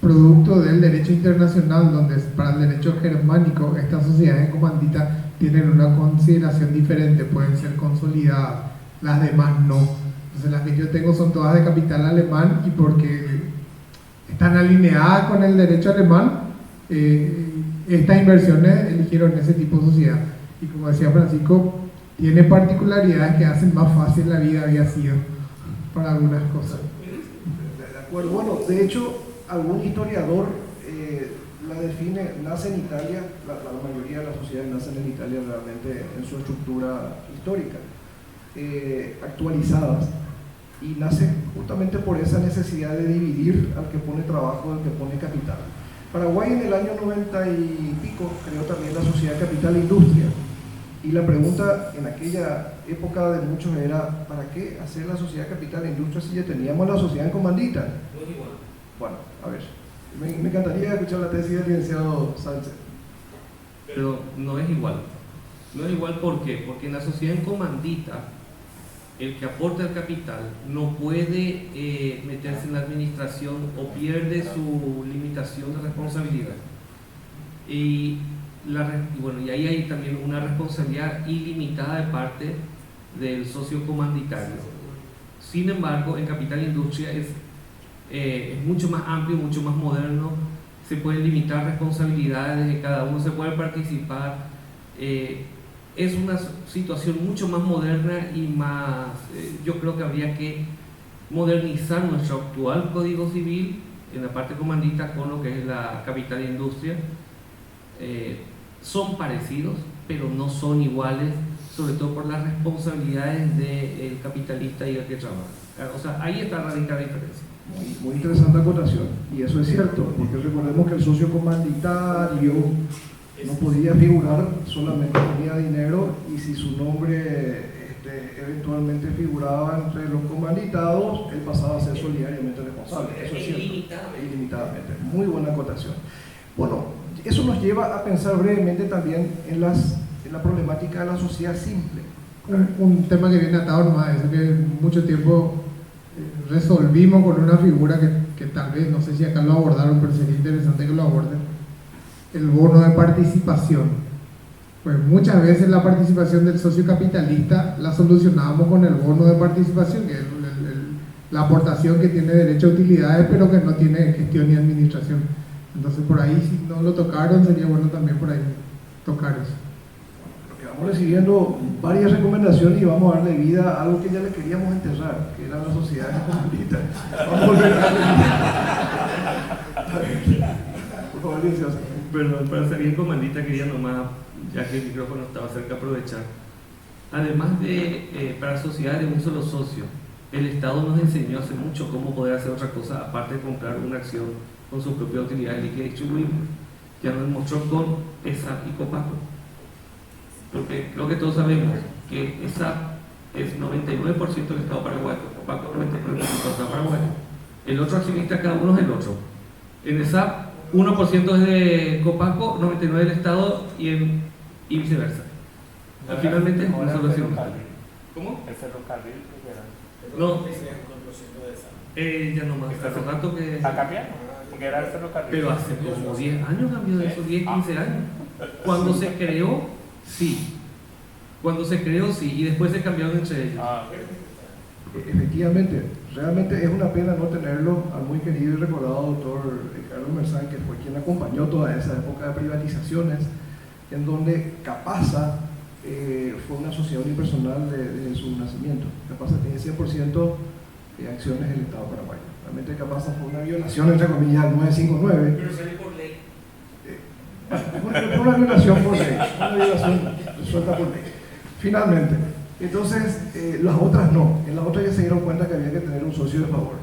producto del derecho internacional, donde para el derecho germánico estas sociedades en comandita tienen una consideración diferente, pueden ser consolidadas, las demás no. Entonces las que yo tengo son todas de capital alemán, y porque están alineadas con el derecho alemán, estas inversiones eligieron ese tipo de sociedad. Y como decía Francisco, tiene particularidades que hacen más fácil la vida, había sido para algunas cosas. De acuerdo, bueno, de hecho algún historiador la define, nace en Italia, la mayoría de las sociedades nacen en Italia realmente en su estructura histórica, actualizadas, y nace justamente por esa necesidad de dividir al que pone trabajo, al que pone capital. Paraguay en el año 90 y pico creó también la sociedad Capital e Industria, y la pregunta en aquella época de muchos era: ¿para qué hacer la sociedad Capital e Industria si ya teníamos la sociedad en comandita? No es igual. Bueno, a ver, me encantaría escuchar la tesis del licenciado Sánchez. Pero no es igual. No es igual, ¿por qué? Porque en la sociedad en comandita, el que aporta el capital no puede meterse en la administración o pierde su limitación de responsabilidad. Y ahí hay también una responsabilidad ilimitada de parte del socio comanditario. Sin embargo, en Capital e Industria es mucho más amplio, mucho más moderno, se pueden limitar responsabilidades de cada uno, se puede participar. Es una situación mucho más moderna y más, yo creo que habría que modernizar nuestro actual Código Civil en la parte comandita con lo que es la Capital e Industria. Son parecidos, pero no son iguales, sobre todo por las responsabilidades del capitalista y el que trabaja. O sea, ahí está radicada la diferencia. Muy interesante acotación, y eso es cierto, porque recordemos que el socio comanditario no podía figurar, solamente tenía dinero, y si su nombre eventualmente figuraba entre los comanditados, él pasaba a ser solidariamente responsable. Eso es cierto. Ilimitadamente. Muy buena acotación. Bueno, eso nos lleva a pensar brevemente también en la problemática de la sociedad simple. Un tema que viene atado nomás a eso, que mucho tiempo resolvimos con una figura que tal vez, no sé si acá lo abordaron, pero sería interesante que lo aborden, el bono de participación. Pues muchas veces la participación del socio capitalista la solucionábamos con el bono de participación, que es la aportación que tiene derecho a utilidades, pero que no tiene gestión ni administración. Entonces por ahí, si no lo tocaron, sería bueno también por ahí tocar eso. Estamos recibiendo varias recomendaciones y vamos a darle vida a algo que ya le queríamos enterrar, que eran las sociedades comunistas. Vamos a volver a por favor, licenciado. Perdón, para salir comandita quería nomás, ya que el micrófono estaba cerca, aprovechar. Además de para sociedades de un solo socio, el Estado nos enseñó hace mucho cómo poder hacer otra cosa aparte de comprar una acción con sus propias utilidades líquidas y distribuibles. Ya nos mostró con ESAP y Copaco. Porque creo que todos sabemos que ESAP es 99% del Estado paraguayo, Copaco 99% del Estado paraguayo. El otro accionista cada uno es el otro. En ESAP 1% es de Copaco, 99% del Estado y viceversa. Finalmente es una solución. ¿Cómo? El ferrocarril, ¿qué era? No, ya no más, hace rato que... ¿A cambiar? Porque era el ferrocarril. Pero hace como 10 años cambió de eso, 10, 15 años. Cuando se creó, sí. Cuando se creó, sí, y después se cambiaron entre ellos. Efectivamente, realmente es una pena no tenerlo al muy querido y recordado doctor Carlos Mersán, que fue quien acompañó toda esa época de privatizaciones, en donde Capasa fue una sociedad unipersonal desde su nacimiento. Capasa tiene 100% de acciones del Estado paraguayo. Realmente Capasa fue una violación, entre comillas, al 959. Pero salió por ley. Una violación por ley, una violación resuelta por ley. Finalmente, entonces las otras no. En las otras ya se dieron cuenta que había que tener un socio de favor.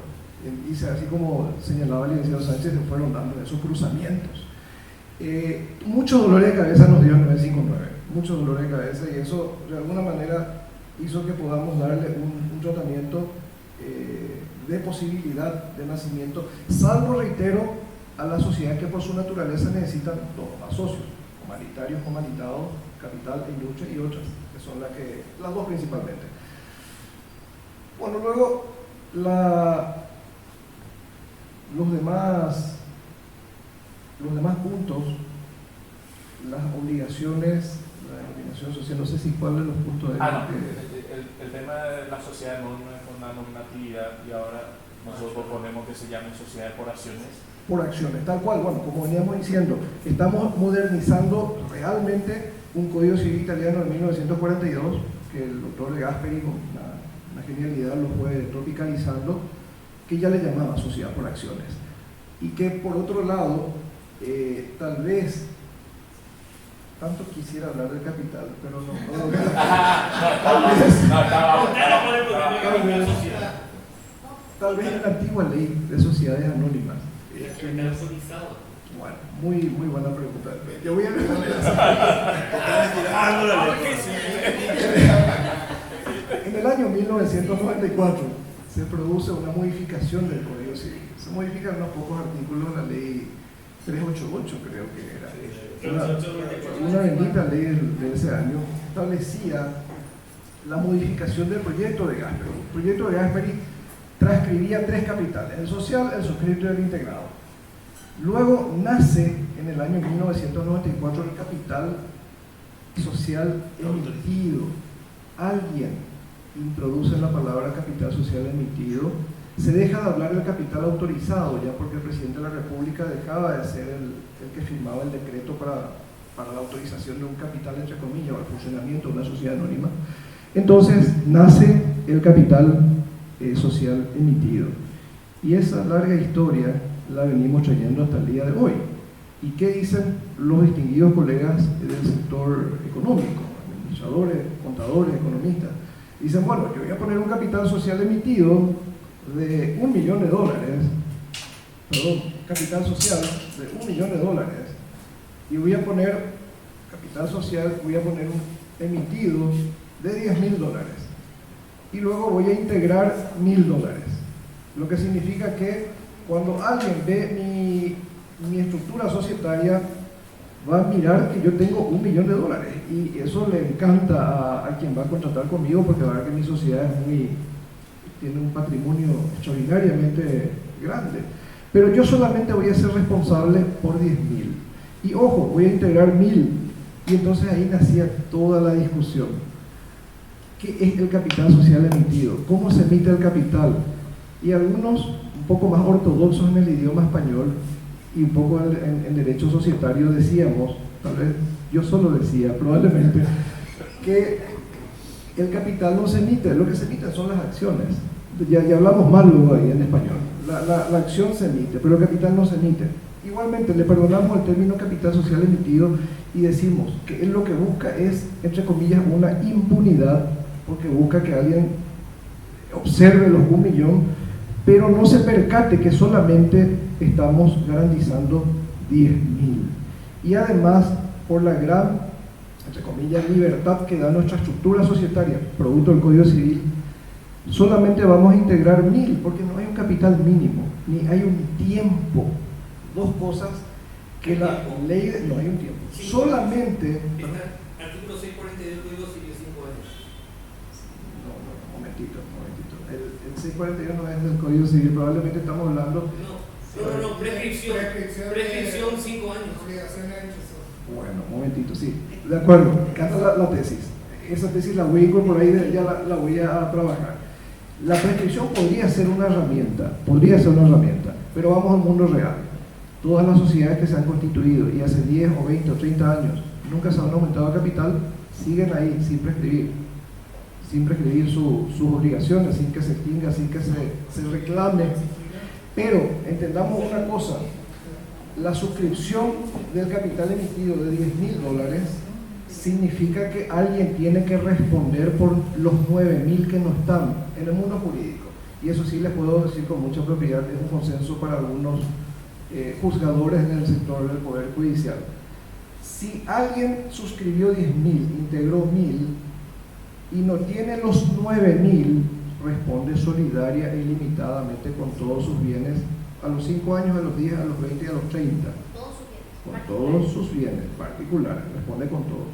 Y así como señalaba el licenciado Sánchez, se fueron dando esos cruzamientos. Mucho dolor de cabeza nos dio el 959, mucho dolor de cabeza, y eso de alguna manera hizo que podamos darle un tratamiento de posibilidad de nacimiento, salvo, reitero, a la sociedad que por su naturaleza necesitan dos más socios, humanitarios, humanitados, capital e industria y otras, que son las dos principalmente. Bueno, luego los demás puntos, las obligaciones, la denominación social, no sé si cuál de los puntos de el tema de la sociedad anónima es una normatividad y ahora nosotros proponemos que se llame sociedad por acciones. Por acciones, tal cual, bueno, como veníamos diciendo, estamos modernizando realmente un código civil italiano de 1942, que el doctor De Gasperi con una genialidad lo fue tropicalizando, que ya le llamaba sociedad por acciones. Y que por otro lado, tal vez, tanto quisiera hablar del capital, pero no. Tal vez en la antigua ley de sociedades anónimas. Bueno, muy buena pregunta. Yo voy a En el año 1994 se produce una modificación del Código Civil. Se modifican unos pocos artículos de la ley 388, creo que era. Una bendita ley de ese año establecía la modificación del proyecto de Gasperi. El proyecto de Gasperi transcribía 3 capitales: el social, el suscrito y el integrado. Luego nace en el año 1994 el capital social emitido. Alguien introduce la palabra capital social emitido. Se deja de hablar del capital autorizado, ya porque el presidente de la República dejaba de ser el que firmaba el decreto para la autorización de un capital, entre comillas, o el funcionamiento de una sociedad anónima. Entonces nace el capital social emitido. Y esa larga historia la venimos trayendo hasta el día de hoy. ¿Y qué dicen los distinguidos colegas del sector económico, administradores, contadores, economistas? Dicen, bueno, yo voy a poner un capital social emitido de $1 millón, capital social de $1 millón, y voy a poner capital social, voy a poner un emitido de $10.000, y luego voy a integrar $1.000, lo que significa que cuando alguien ve mi estructura societaria, va a mirar que yo tengo $1 millón y eso le encanta a quien va a contratar conmigo, porque la verdad que mi sociedad tiene un patrimonio extraordinariamente grande. Pero yo solamente voy a ser responsable por 10.000. Y ojo, voy a integrar 1.000. Y entonces ahí nacía toda la discusión. ¿Qué es el capital social emitido? ¿Cómo se emite el capital? Y algunos un poco más ortodoxos en el idioma español y un poco en derecho societario decíamos, tal vez yo solo decía, probablemente, que el capital no se emite, lo que se emite son las acciones. Ya hablamos mal luego ahí en español. La acción se emite, pero el capital no se emite. Igualmente, le perdonamos el término capital social emitido y decimos que él lo que busca es, entre comillas, una impunidad, porque busca que alguien observe los 1 millón, pero no se percate que solamente estamos garantizando 10.000. Y además, por la gran, entre comillas, libertad que da nuestra estructura societaria, producto del Código Civil, solamente vamos a integrar 1.000, porque no hay un capital mínimo, ni hay un tiempo. Dos cosas que la ley no hay un tiempo. Sí. Solamente... Artículo 642 del Código Civil, 5 años. No, momentito. El 642 no es del Código Civil, probablemente estamos hablando... No, prescripción 5 años. Bueno, momentito, sí. De acuerdo, me encanta la tesis. Esa tesis la voy a incorporar y ya la voy a trabajar. La prescripción podría ser una herramienta, pero vamos al mundo real. Todas las sociedades que se han constituido y hace 10 o 20 o 30 años nunca se han aumentado el capital, siguen ahí sin prescribir sus obligaciones, sin que se extinga, sin que se reclame. Pero entendamos una cosa, la suscripción del capital emitido de $10.000 significa que alguien tiene que responder por los 9.000 que no están en el mundo jurídico. Y eso sí les puedo decir con mucha propiedad, es un consenso para algunos juzgadores en el sector del Poder Judicial. Si alguien suscribió 10.000, integró 1.000 y no tiene los 9.000, responde solidaria e ilimitadamente con todos sus bienes a los 5 años, a los 10, a los 20 y a los 30. Con todos sus bienes particulares, responde con todos.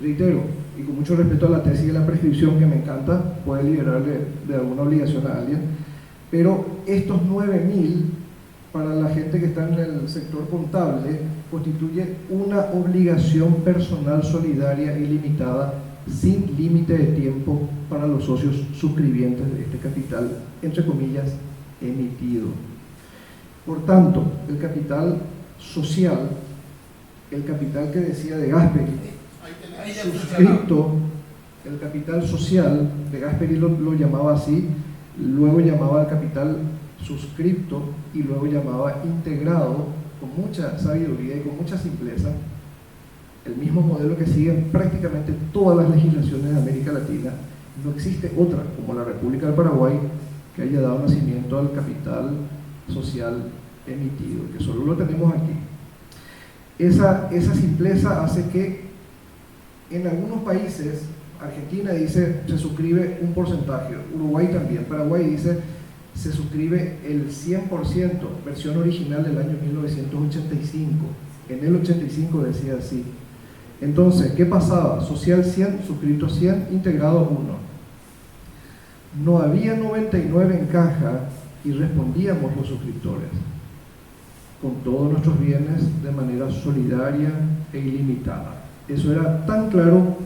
Reitero, y con mucho respeto a la tesis de la prescripción, que me encanta, puede liberarle de alguna obligación a alguien, pero estos 9.000, para la gente que está en el sector contable, constituye una obligación personal solidaria e ilimitada, sin límite de tiempo para los socios suscribientes de este capital, entre comillas, emitido. Por tanto, el capital social, el capital que decía de Gasperi, suscripto, el capital social, de Gasperi lo llamaba así, luego llamaba el capital suscripto y luego llamaba integrado, con mucha sabiduría y con mucha simpleza, el mismo modelo que siguen prácticamente todas las legislaciones de América Latina. No existe otra, como la República del Paraguay, que haya dado nacimiento al capital social emitido, que solo lo tenemos aquí. Esa simpleza hace que en algunos países, Argentina dice se suscribe un porcentaje, Uruguay también, Paraguay dice se suscribe el 100%, versión original del año 1985. En el 85 decía así. Entonces, ¿qué pasaba? Social 100, suscrito 100, integrado 1. No había 99 en caja y respondíamos los suscriptores con todos nuestros bienes de manera solidaria e ilimitada. Eso era tan claro,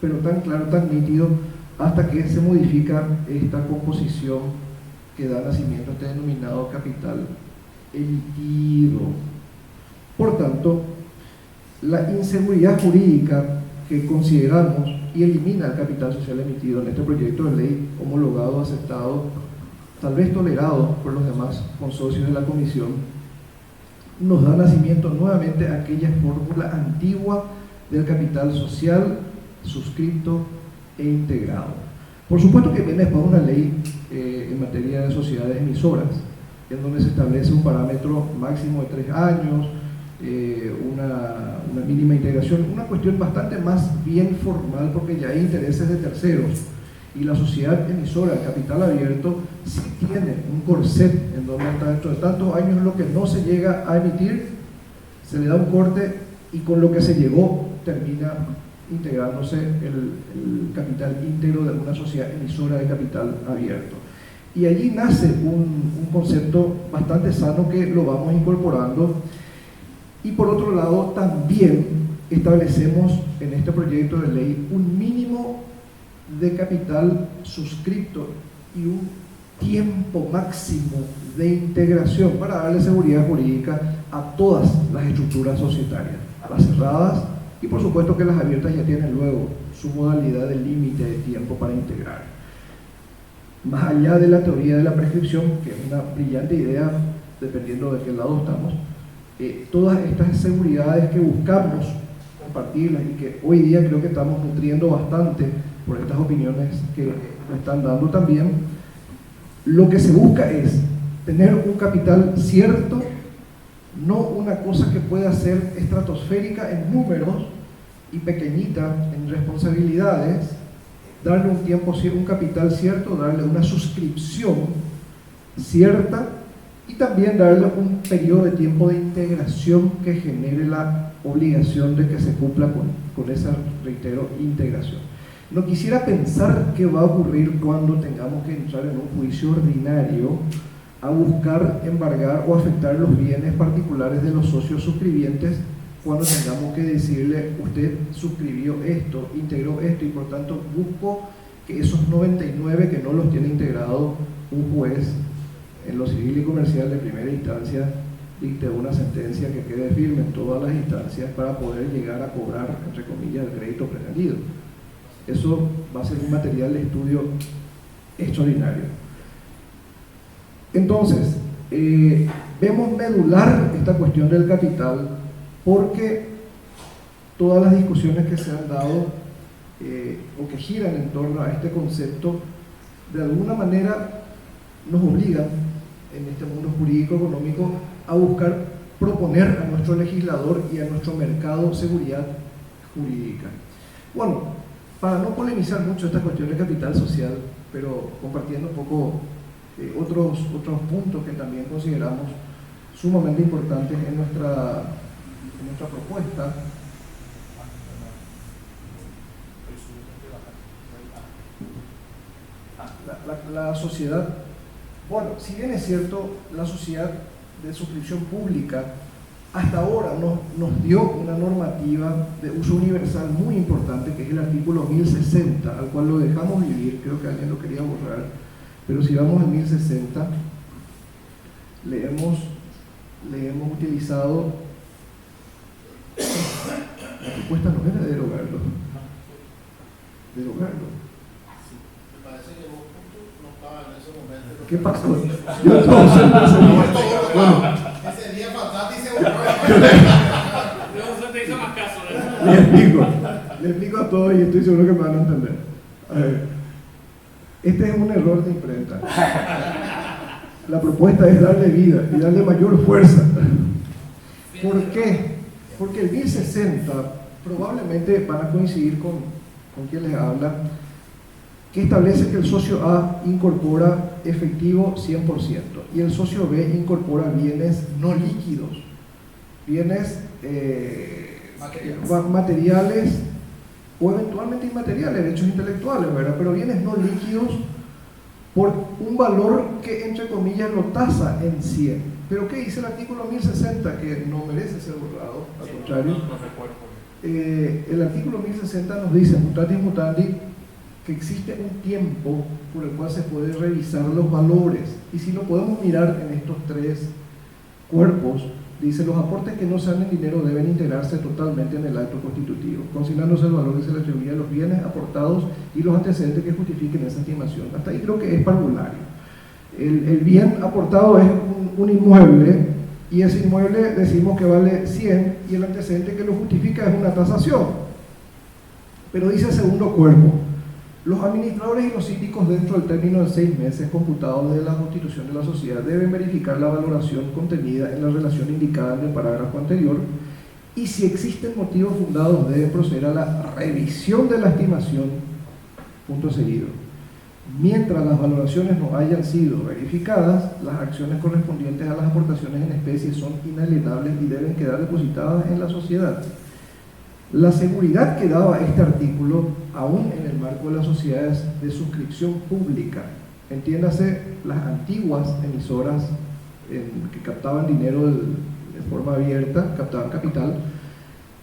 pero tan claro, tan nítido, hasta que se modifica esta composición que da nacimiento a este denominado capital emitido. Por tanto, la inseguridad jurídica que consideramos y elimina el capital social emitido en este proyecto de ley homologado, aceptado, tal vez tolerado por los demás consocios de la comisión, nos da nacimiento nuevamente a aquella fórmula antigua del capital social suscripto e integrado. Por supuesto que viene después una ley en materia de sociedades emisoras, en donde se establece un parámetro máximo de 3 años, una mínima integración, una cuestión bastante más bien formal, porque ya hay intereses de terceros, y la sociedad emisora, el capital abierto, sí tiene un corset en donde dentro de tantos años lo que no se llega a emitir se le da un corte y con lo que se llegó termina integrándose el capital íntegro de una sociedad emisora de capital abierto. Y allí nace un concepto bastante sano que lo vamos incorporando. Y por otro lado, también establecemos en este proyecto de ley un mínimo de capital suscripto y un tiempo máximo de integración para darle seguridad jurídica a todas las estructuras societarias, a las cerradas y por supuesto que las abiertas ya tienen luego su modalidad de límite de tiempo para integrar. Más allá de la teoría de la prescripción, que es una brillante idea dependiendo de qué lado estamos, todas estas seguridades que buscamos compartirlas y que hoy día creo que estamos nutriendo bastante por estas opiniones que me están dando también, lo que se busca es tener un capital cierto, no una cosa que pueda ser estratosférica en números y pequeñita en responsabilidades, darle un tiempo, un capital cierto, darle una suscripción cierta y también darle un periodo de tiempo de integración que genere la obligación de que se cumpla con esa, reitero, integración. No quisiera pensar qué va a ocurrir cuando tengamos que entrar en un juicio ordinario a buscar embargar o afectar los bienes particulares de los socios suscribientes cuando tengamos que decirle, usted suscribió esto, integró esto y por tanto busco que esos 99 que no los tiene integrado un juez en lo civil y comercial de primera instancia dicte una sentencia que quede firme en todas las instancias para poder llegar a cobrar, entre comillas, el crédito pretendido. Eso va a ser un material de estudio extraordinario. Entonces, vemos medular esta cuestión del capital porque todas las discusiones que se han dado o que giran en torno a este concepto de alguna manera nos obligan en este mundo jurídico económico a buscar proponer a nuestro legislador y a nuestro mercado seguridad jurídica. Bueno, para no polemizar mucho esta cuestión de capital social, pero compartiendo un poco otros puntos que también consideramos sumamente importantes en nuestra propuesta. La sociedad, bueno, si bien es cierto, la sociedad de suscripción pública hasta ahora nos dio una normativa de uso universal muy importante, que es el artículo 1060, al cual lo dejamos vivir, creo que alguien lo quería borrar, pero si vamos al 1060, le hemos utilizado, la propuesta no era derogarlo. Me parece que vos no estabas en ese momento. ¿Qué pasó? Yo entonces, bueno, ese día pasaste y se borró. Le explico a todos y estoy seguro que me van a entender. A ver, este es un error de imprenta. La propuesta es darle vida y darle mayor fuerza. ¿Por qué? Porque el 1060 probablemente van a coincidir con quien les habla, que establece que el socio A incorpora efectivo 100% y el socio B incorpora bienes no líquidos, bienes materiales o eventualmente inmateriales, derechos intelectuales, ¿verdad? Pero bienes no líquidos por un valor que entre comillas lo tasa en 100. Pero ¿qué dice el artículo 1060? Que no merece ser borrado, al contrario. El artículo 1060 nos dice, mutatis mutandi, que existe un tiempo por el cual se puede revisar los valores, y si lo podemos mirar en estos tres cuerpos, dice: los aportes que no sean en dinero deben integrarse totalmente en el acto constitutivo, consignándose el valor que se le atribuye a los bienes aportados y los antecedentes que justifiquen esa estimación. Hasta ahí creo que es parvulario. El bien aportado es un inmueble, y ese inmueble decimos que vale 100 y el antecedente que lo justifica es una tasación. Pero dice el segundo cuerpo: los administradores y los síndicos, dentro del término de 6 meses computados desde la constitución de la sociedad, deben verificar la valoración contenida en la relación indicada en el parágrafo anterior, y si existen motivos fundados deben proceder a la revisión de la estimación, punto seguido. Mientras las valoraciones no hayan sido verificadas, las acciones correspondientes a las aportaciones en especie son inalienables y deben quedar depositadas en la sociedad. La seguridad que daba este artículo, aún en el marco de las sociedades de suscripción pública, entiéndase las antiguas emisoras que captaban dinero de forma abierta, captaban capital,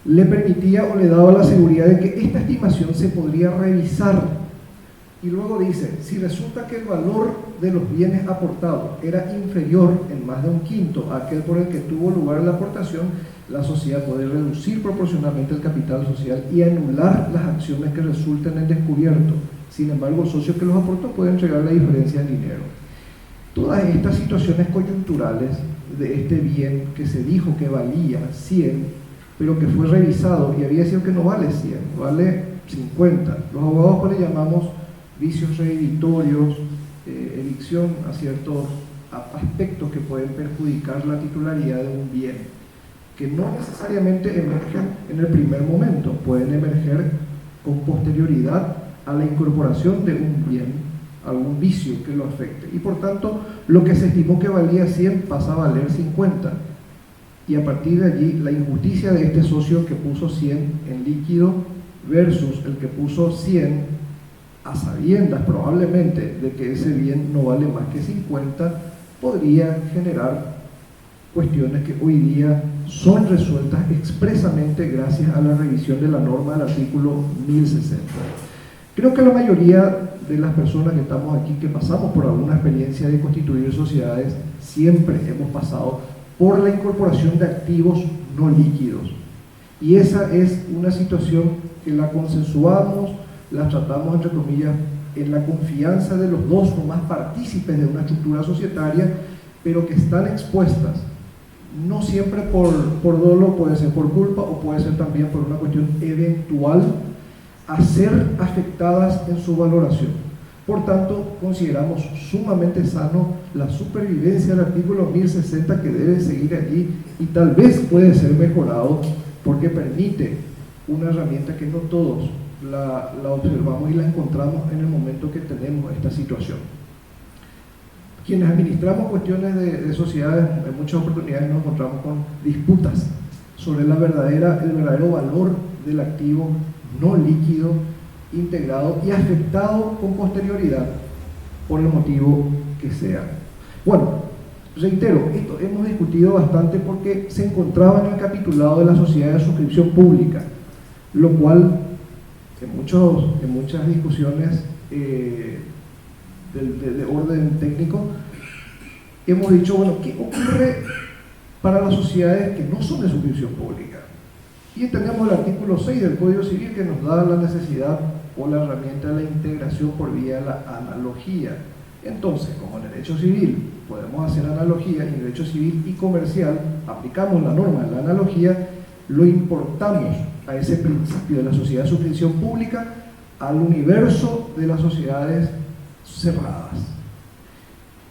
le permitía o le daba la seguridad de que esta estimación se podría revisar. Y luego dice, si resulta que el valor de los bienes aportados era inferior en más de un quinto a aquel por el que tuvo lugar la aportación, la sociedad puede reducir proporcionalmente el capital social y anular las acciones que resulten en descubierto. Sin embargo, el socio que los aportó puede entregar la diferencia en dinero. Todas estas situaciones coyunturales de este bien que se dijo que valía 100, pero que fue revisado y había sido que no vale 100, vale 50. Los abogados pues le llamamos vicios reeditorios, evicción a ciertos aspectos que pueden perjudicar la titularidad de un bien, que no necesariamente emergen en el primer momento, pueden emerger con posterioridad a la incorporación de un bien, algún vicio que lo afecte. Y por tanto, lo que se estimó que valía 100 pasa a valer 50. Y a partir de allí, la injusticia de este socio que puso 100 en líquido versus el que puso 100 a sabiendas probablemente de que ese bien no vale más que 50, podría generar cuestiones que hoy día son resueltas expresamente gracias a la revisión de la norma del artículo 1060. Creo que la mayoría de las personas que estamos aquí, que pasamos por alguna experiencia de constituir sociedades, siempre hemos pasado por la incorporación de activos no líquidos. Y esa es una situación que la consensuamos, la tratamos, entre comillas, en la confianza de los dos o más partícipes de una estructura societaria, pero que están expuestas, no siempre por dolo, puede ser por culpa o puede ser también por una cuestión eventual, a ser afectadas en su valoración. Por tanto, consideramos sumamente sano la supervivencia del artículo 1060 que debe seguir allí y tal vez puede ser mejorado porque permite una herramienta que no todos la observamos y la encontramos en el momento que tenemos esta situación. Quienes administramos cuestiones de sociedades, en muchas oportunidades nos encontramos con disputas sobre el verdadero valor del activo no líquido, integrado y afectado con posterioridad por el motivo que sea. Bueno, reitero, esto hemos discutido bastante porque se encontraba en el capitulado de la sociedad de suscripción pública, lo cual en muchas discusiones de orden técnico hemos dicho, bueno, ¿qué ocurre para las sociedades que no son de suscripción pública? Y tenemos el artículo 6 del Código Civil que nos da la necesidad o la herramienta de la integración por vía de la analogía. Entonces, como en derecho civil podemos hacer analogía, en derecho civil y comercial aplicamos la norma de la analogía, lo importamos a ese principio de la sociedad de suscripción pública al universo de las sociedades cerradas.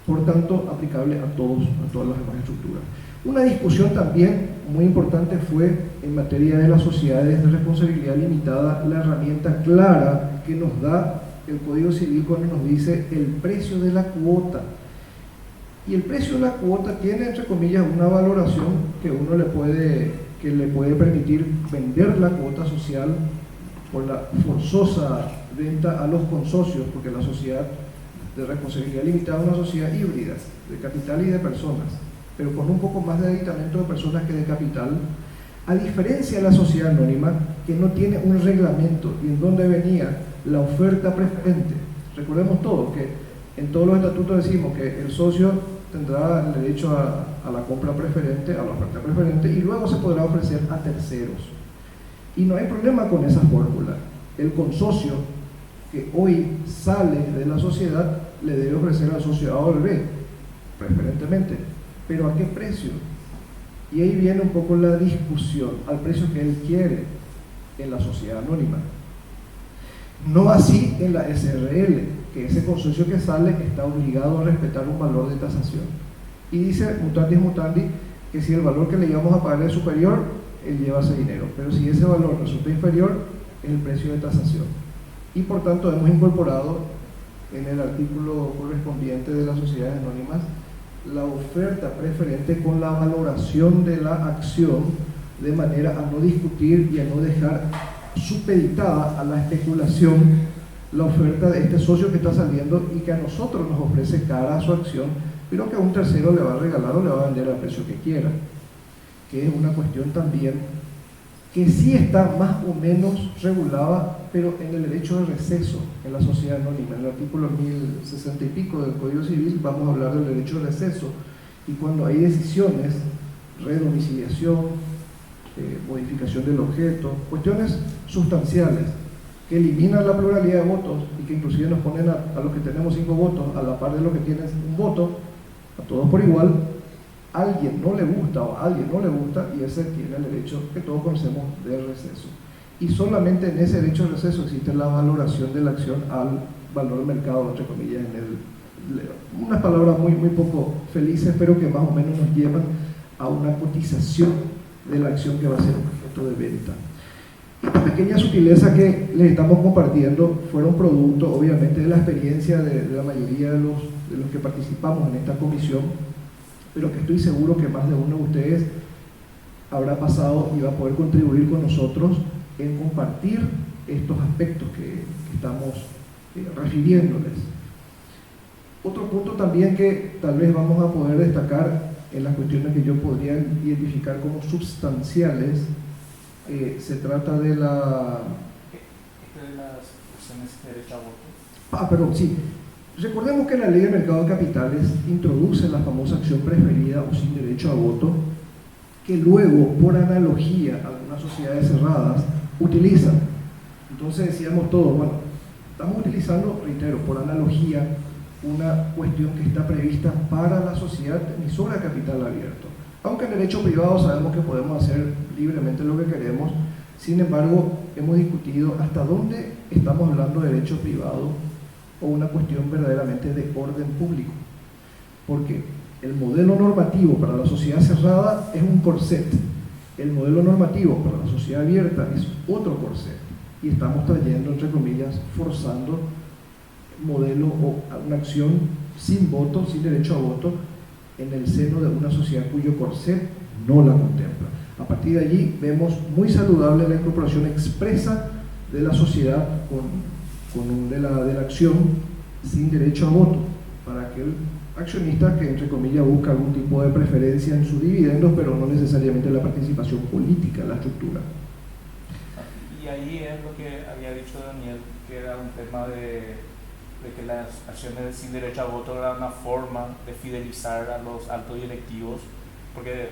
Por tanto, aplicable a todas las demás estructuras. Una discusión también muy importante fue en materia de las sociedades de responsabilidad limitada, la herramienta clara que nos da el Código Civil cuando nos dice el precio de la cuota. Y el precio de la cuota tiene, entre comillas, una valoración que le puede permitir vender la cuota social por la forzosa venta a los consorcios, porque la sociedad de responsabilidad limitada es una sociedad híbrida, de capital y de personas, pero con un poco más de aditamento de personas que de capital, a diferencia de la sociedad anónima, que no tiene un reglamento y en donde venía la oferta preferente. Recordemos todos que en todos los estatutos decimos que el socio tendrá el derecho a la compra preferente, a la oferta preferente, y luego se podrá ofrecer a terceros. Y no hay problema con esa fórmula. El consorcio que hoy sale de la sociedad le debe ofrecer al socio A o B, preferentemente. ¿Pero a qué precio? Y ahí viene un poco la discusión, al precio que él quiere en la sociedad anónima. No así en la SRL, que ese consorcio que sale está obligado a respetar un valor de tasación. Y dice mutandis mutandi que si el valor que le íbamos a pagar es superior, él lleva ese dinero. Pero si ese valor resulta inferior, es el precio de tasación. Y por tanto hemos incorporado en el artículo correspondiente de las sociedades anónimas la oferta preferente con la valoración de la acción de manera a no discutir y a no dejar supeditada a la especulación la oferta de este socio que está saliendo y que a nosotros nos ofrece cara a su acción, pero que a un tercero le va a regalar o le va a vender al precio que quiera, que es una cuestión también que sí está más o menos regulada, pero en el derecho de receso en la sociedad anónima. En el artículo 1060 y pico del Código Civil vamos a hablar del derecho de receso, y cuando hay decisiones, redomiciliación, modificación del objeto, cuestiones sustanciales que eliminan la pluralidad de votos y que inclusive nos ponen a los que tenemos 5 votos a la par de los que tienen un voto, a todos por igual, a alguien no le gusta o a alguien no le gusta, y ese tiene el derecho que todos conocemos de receso. Y solamente en ese derecho de receso existe la valoración de la acción al valor del mercado, entre comillas, unas palabras muy poco felices, pero que más o menos nos llevan a una cotización de la acción que va a ser objeto de venta. Estas pequeñas sutilezas que les estamos compartiendo fueron producto, obviamente, de la experiencia de la mayoría de los que participamos en esta comisión, pero que estoy seguro que más de uno de ustedes habrá pasado y va a poder contribuir con nosotros en compartir estos aspectos que estamos refiriéndoles. Otro punto también que tal vez vamos a poder destacar en las cuestiones que yo podría identificar como sustanciales, se trata de la... de las opciones de derecho a voto. Perdón, sí. Recordemos que la Ley de Mercado de Capitales introduce la famosa acción preferida o sin derecho a voto, que luego, por analogía, algunas sociedades cerradas utilizan. Entonces decíamos todos, bueno, estamos utilizando, reitero, por analogía, una cuestión que está prevista para la sociedad emisora de capital abierto. Aunque en derecho privado sabemos que podemos hacer libremente lo que queremos, sin embargo, hemos discutido hasta dónde estamos hablando de derecho privado o una cuestión verdaderamente de orden público. Porque el modelo normativo para la sociedad cerrada es un corset, el modelo normativo para la sociedad abierta es otro corset, y estamos trayendo, entre comillas, forzando modelo o una acción sin voto, sin derecho a voto, en el seno de una sociedad cuyo corset no la contempla. A partir de allí vemos muy saludable la incorporación expresa de la sociedad de la acción sin derecho a voto, para aquel accionista que, entre comillas, busca algún tipo de preferencia en sus dividendos, pero no necesariamente la participación política en la estructura. Y ahí es lo que había dicho Daniel, que era un tema de que las acciones sin derecho a voto era una forma de fidelizar a los altos directivos, porque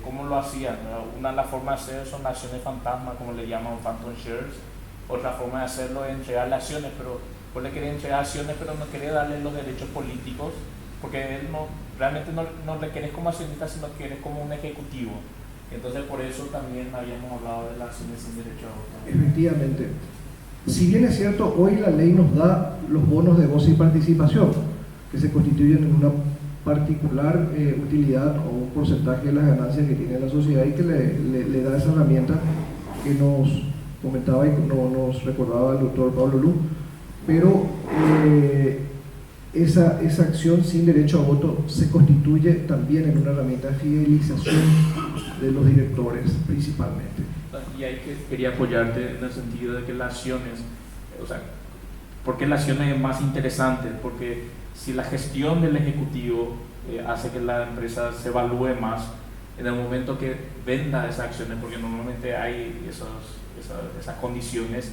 ¿cómo lo hacían? Una de las formas de hacer son acciones fantasma, como le llaman phantom shares. Otra forma de hacerlo es entregarle acciones, pero vos le querés entregar acciones, pero no querés darle los derechos políticos, porque él realmente no le querés como accionista, sino que querés como un ejecutivo. Entonces por eso también habíamos hablado de las acciones sin derecho a voto. Efectivamente. Si bien es cierto, hoy la ley nos da los bonos de goce y participación, que se constituyen en una particular utilidad o un porcentaje de las ganancias que tiene la sociedad, y que le da esa herramienta que nos comentaba y nos recordaba el doctor Pablo Lu, pero esa acción sin derecho a voto se constituye también en una herramienta de fidelización de los directores principalmente. Y ahí quería apoyarte en el sentido de que las acciones, ¿por qué las acciones es más interesante? Porque si la gestión del ejecutivo hace que la empresa se evalúe más en el momento que venda esas acciones, porque normalmente hay esas condiciones,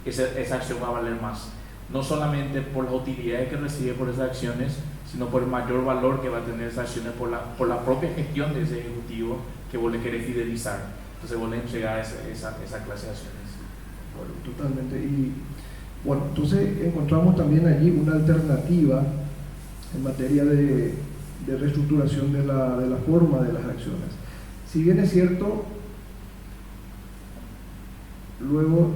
esa acción va a valer más. No solamente por las utilidades que recibe por esas acciones, sino por el mayor valor que va a tener esas acciones por la propia gestión de ese ejecutivo que vos le querés fidelizar. Entonces vos le entregás esa clase de acciones. Bueno, totalmente. Y bueno, entonces encontramos también allí una alternativa en materia de reestructuración de la forma de las acciones. Si bien es cierto, luego,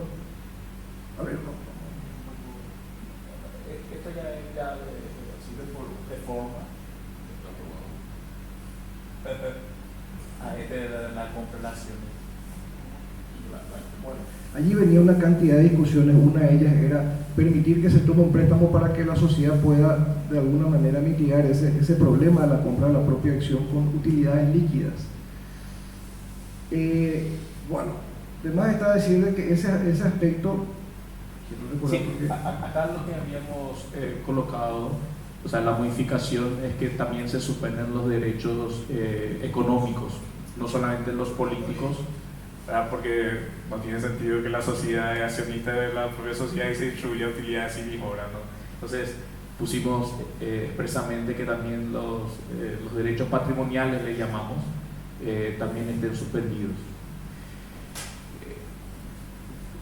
a ver, esto ya sirve de forma. De la comparación. Bueno, allí venía una cantidad de discusiones. Una de ellas era permitir que se tome un préstamo para que la sociedad pueda de alguna manera mitigar ese problema de la compra de la propia acción con utilidades líquidas. Bueno, además está decirle que ese aspecto, sí, acá lo que habíamos colocado, o sea, la modificación es que también se suspenden los derechos económicos, no solamente los políticos, ¿verdad? Porque no tiene sentido que la sociedad es accionista de la propia sociedad y se distribuya utilidades y mejora, ¿no? Entonces pusimos expresamente que también los derechos patrimoniales, le llamamos, también estén suspendidos.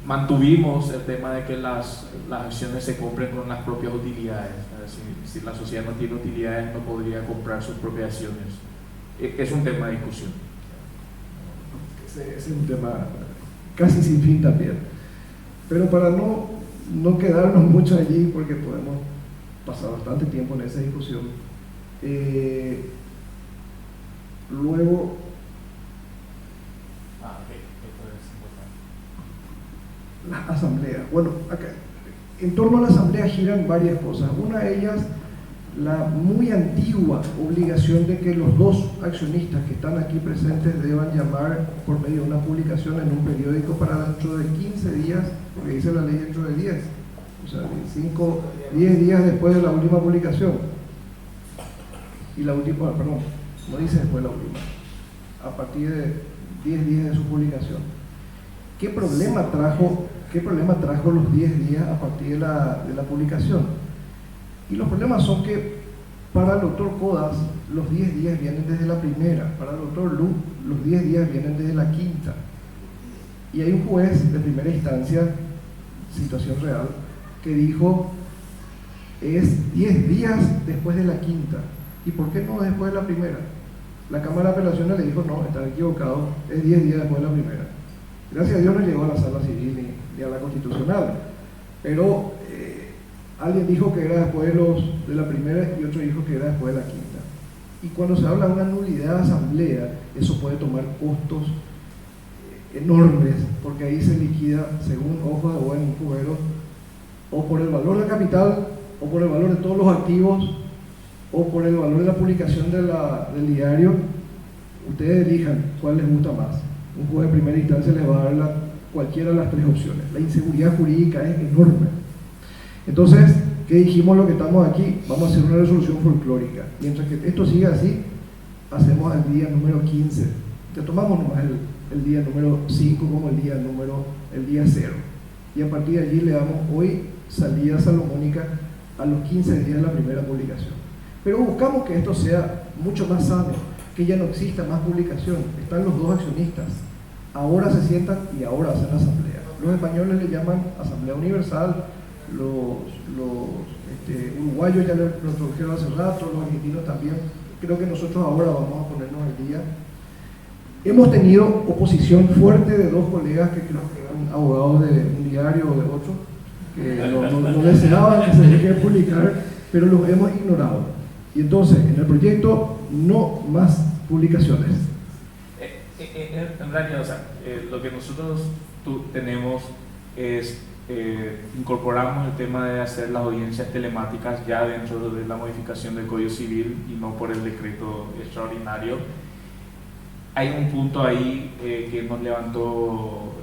Mantuvimos el tema de que las acciones se compren con las propias utilidades. Si la sociedad no tiene utilidades, no podría comprar sus propias acciones. Es un tema de discusión. Ese es un tema casi sin fin también. Pero para no quedarnos mucho allí, porque podemos pasar bastante tiempo en esa discusión, luego... Las asambleas. Bueno, acá, en torno a la asamblea giran varias cosas. Una de ellas, la muy antigua obligación de que los dos accionistas que están aquí presentes deban llamar por medio de una publicación en un periódico para dentro de 15 días, porque dice la ley dentro de 10, o sea, 10 días después de la última publicación. Y la última, perdón, no dice después de la última, a partir de 10 días de su publicación. ¿Qué problema trajo los 10 días a partir de la publicación? Y los problemas son que para el doctor Codas los 10 días vienen desde la primera, para el doctor Lu los 10 días vienen desde la quinta. Y hay un juez de primera instancia, situación real, que dijo es 10 días después de la quinta. ¿Y por qué no después de la primera? La Cámara de Apelaciones le dijo no, están equivocados, es 10 días después de la primera. Gracias a Dios no llegó a la sala civil ni a la constitucional, pero alguien dijo que era después de la primera y otro dijo que era después de la quinta. Y cuando se habla de una nulidad de asamblea, eso puede tomar costos enormes, porque ahí se liquida, según hoja de buen cubero, o por el valor del capital, o por el valor de todos los activos, o por el valor de la publicación del diario. Ustedes elijan cuál les gusta más. Un juez de primera instancia les va a dar cualquiera de las tres opciones. La inseguridad jurídica es enorme. Entonces, ¿qué dijimos lo que estamos aquí? Vamos a hacer una resolución folclórica. Mientras que esto siga así, hacemos el día número 15. Ya tomamos nomás el día número 5 como el día 0. Y a partir de allí le damos hoy salida salomónica a los 15 días de la primera publicación. Pero buscamos que esto sea mucho más sano, que ya no exista más publicación. Están los dos accionistas. Ahora se sientan y ahora hacen asamblea. Los españoles le llaman asamblea universal, los uruguayos ya lo introdujeron hace rato, los argentinos también. Creo que nosotros ahora vamos a ponernos al día. Hemos tenido oposición fuerte de dos colegas que creo que eran abogados de un diario o de otro, que no deseaban que se deje de publicar, pero los hemos ignorado. Y entonces, en el proyecto, no más publicaciones. En realidad, o sea, lo que nosotros tenemos es, incorporamos el tema de hacer las audiencias telemáticas ya dentro de la modificación del Código Civil y no por el decreto extraordinario. Hay un punto ahí que nos levantó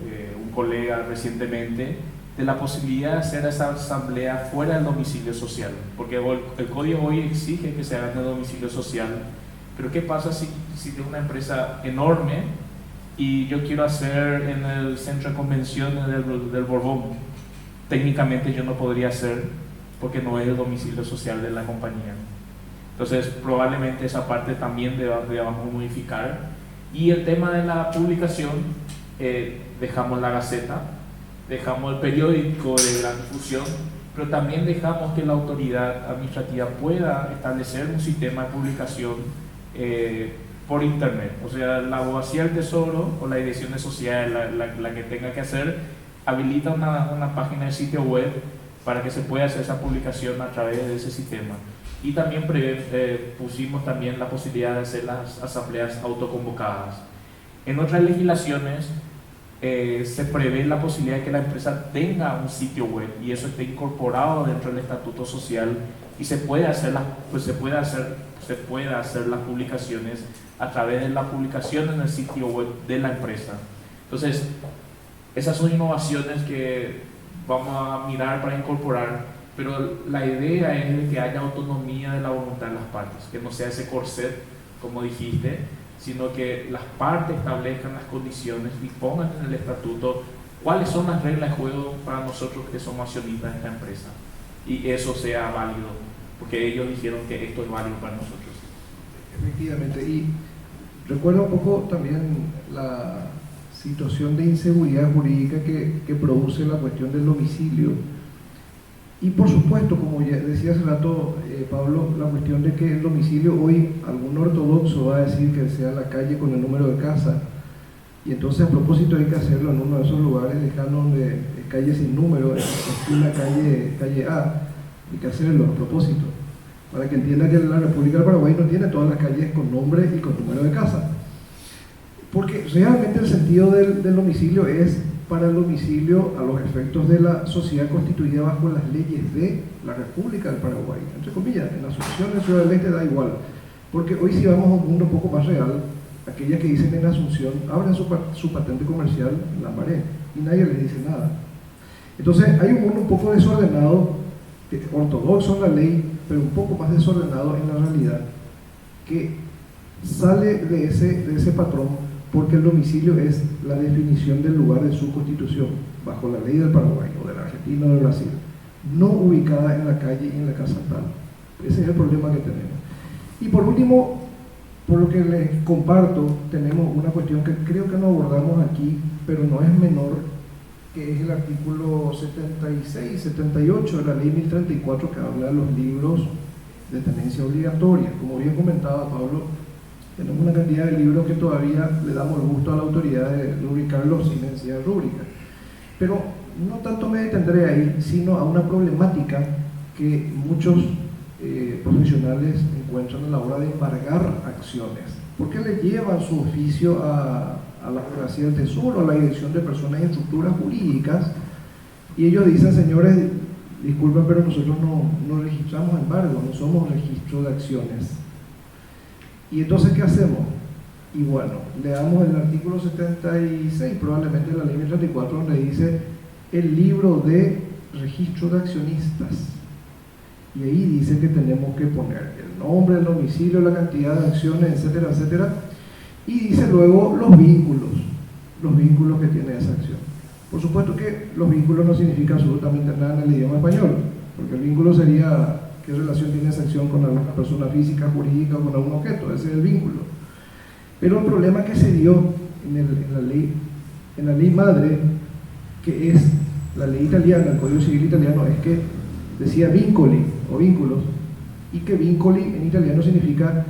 un colega recientemente, de la posibilidad de hacer esa asamblea fuera del domicilio social, porque el código hoy exige que se haga en el domicilio social, pero ¿qué pasa si tengo una empresa enorme y yo quiero hacer en el centro de convenciones del Borbón? Técnicamente yo no podría hacer porque no es el domicilio social de la compañía. Entonces probablemente esa parte también debamos modificar. Y el tema de la publicación, dejamos la Gaceta, dejamos el periódico de gran difusión, pero también dejamos que la autoridad administrativa pueda establecer un sistema de publicación por internet. O sea, la Abogacía del Tesoro o la Dirección de Sociedades, la que tenga que hacer, habilita una página de sitio web para que se pueda hacer esa publicación a través de ese sistema. Y también pusimos también la posibilidad de hacer las asambleas autoconvocadas. En otras legislaciones se prevé la posibilidad de que la empresa tenga un sitio web y eso esté incorporado dentro del estatuto social y se puede hacer las publicaciones a través de la publicación en el sitio web de la empresa. Entonces, esas son innovaciones que vamos a mirar para incorporar, pero la idea es de que haya autonomía de la voluntad de las partes, que no sea ese corset, como dijiste, sino que las partes establezcan las condiciones y pongan en el estatuto cuáles son las reglas de juego para nosotros que somos accionistas de esta empresa, y eso sea válido, porque ellos dijeron que esto es válido para nosotros. Efectivamente, y recuerda un poco también la situación de inseguridad jurídica que produce la cuestión del domicilio. Y por supuesto, como ya decía hace rato Pablo, la cuestión de que el domicilio hoy, algún ortodoxo va a decir que sea la calle con el número de casa, y entonces a propósito hay que hacerlo en uno de esos lugares lejanos de calle sin número, esquina calle A, hay que hacerlo a propósito, para que entienda que la República del Paraguay no tiene todas las calles con nombre y con número de casa. Porque realmente el sentido del domicilio es para el domicilio a los efectos de la sociedad constituida bajo las leyes de la República del Paraguay. Entre comillas, en Asunción, en Ciudad del Este da igual. Porque hoy si vamos a un mundo un poco más real, aquellas que dicen en Asunción abren su patente comercial en Lambaré y nadie les dice nada. Entonces hay un mundo un poco desordenado, ortodoxo en la ley, pero un poco más desordenado en la realidad, que sale de ese patrón porque el domicilio es la definición del lugar de su constitución bajo la ley del Paraguay o de la Argentina o de Brasil, no ubicada en la calle y en la casa tal. Ese es el problema que tenemos. Y por último, por lo que les comparto, tenemos una cuestión que creo que no abordamos aquí, pero no es menor, que es el artículo 76 y 78 de la ley 1034, que habla de los libros de tenencia obligatoria. Como bien comentaba Pablo, tenemos una cantidad de libros que todavía le damos el gusto a la autoridad de rubricarlos sin necesidad de rúbrica. Pero no tanto me detendré ahí, sino a una problemática que muchos profesionales encuentran a la hora de embargar acciones. ¿Por qué le llevan su oficio a la Abogacía del Tesoro, a la Dirección de Personas y Estructuras Jurídicas? Y ellos dicen, señores, disculpen, pero nosotros no registramos embargo, no somos registro de acciones. ¿Y entonces qué hacemos? Y bueno, leamos el artículo 76, probablemente de la ley 1034, donde dice el libro de registro de accionistas. Y ahí dice que tenemos que poner el nombre, el domicilio, la cantidad de acciones, etcétera, etcétera. Y dice luego los vínculos que tiene esa acción. Por supuesto que los vínculos no significan absolutamente nada en el idioma español, porque el vínculo sería qué relación tiene esa acción con alguna persona física, jurídica o con algún objeto, ese es el vínculo. Pero el problema que se dio en la ley madre, que es la ley italiana, el Código Civil italiano, es que decía vincoli o vínculos, y que vincoli en italiano significa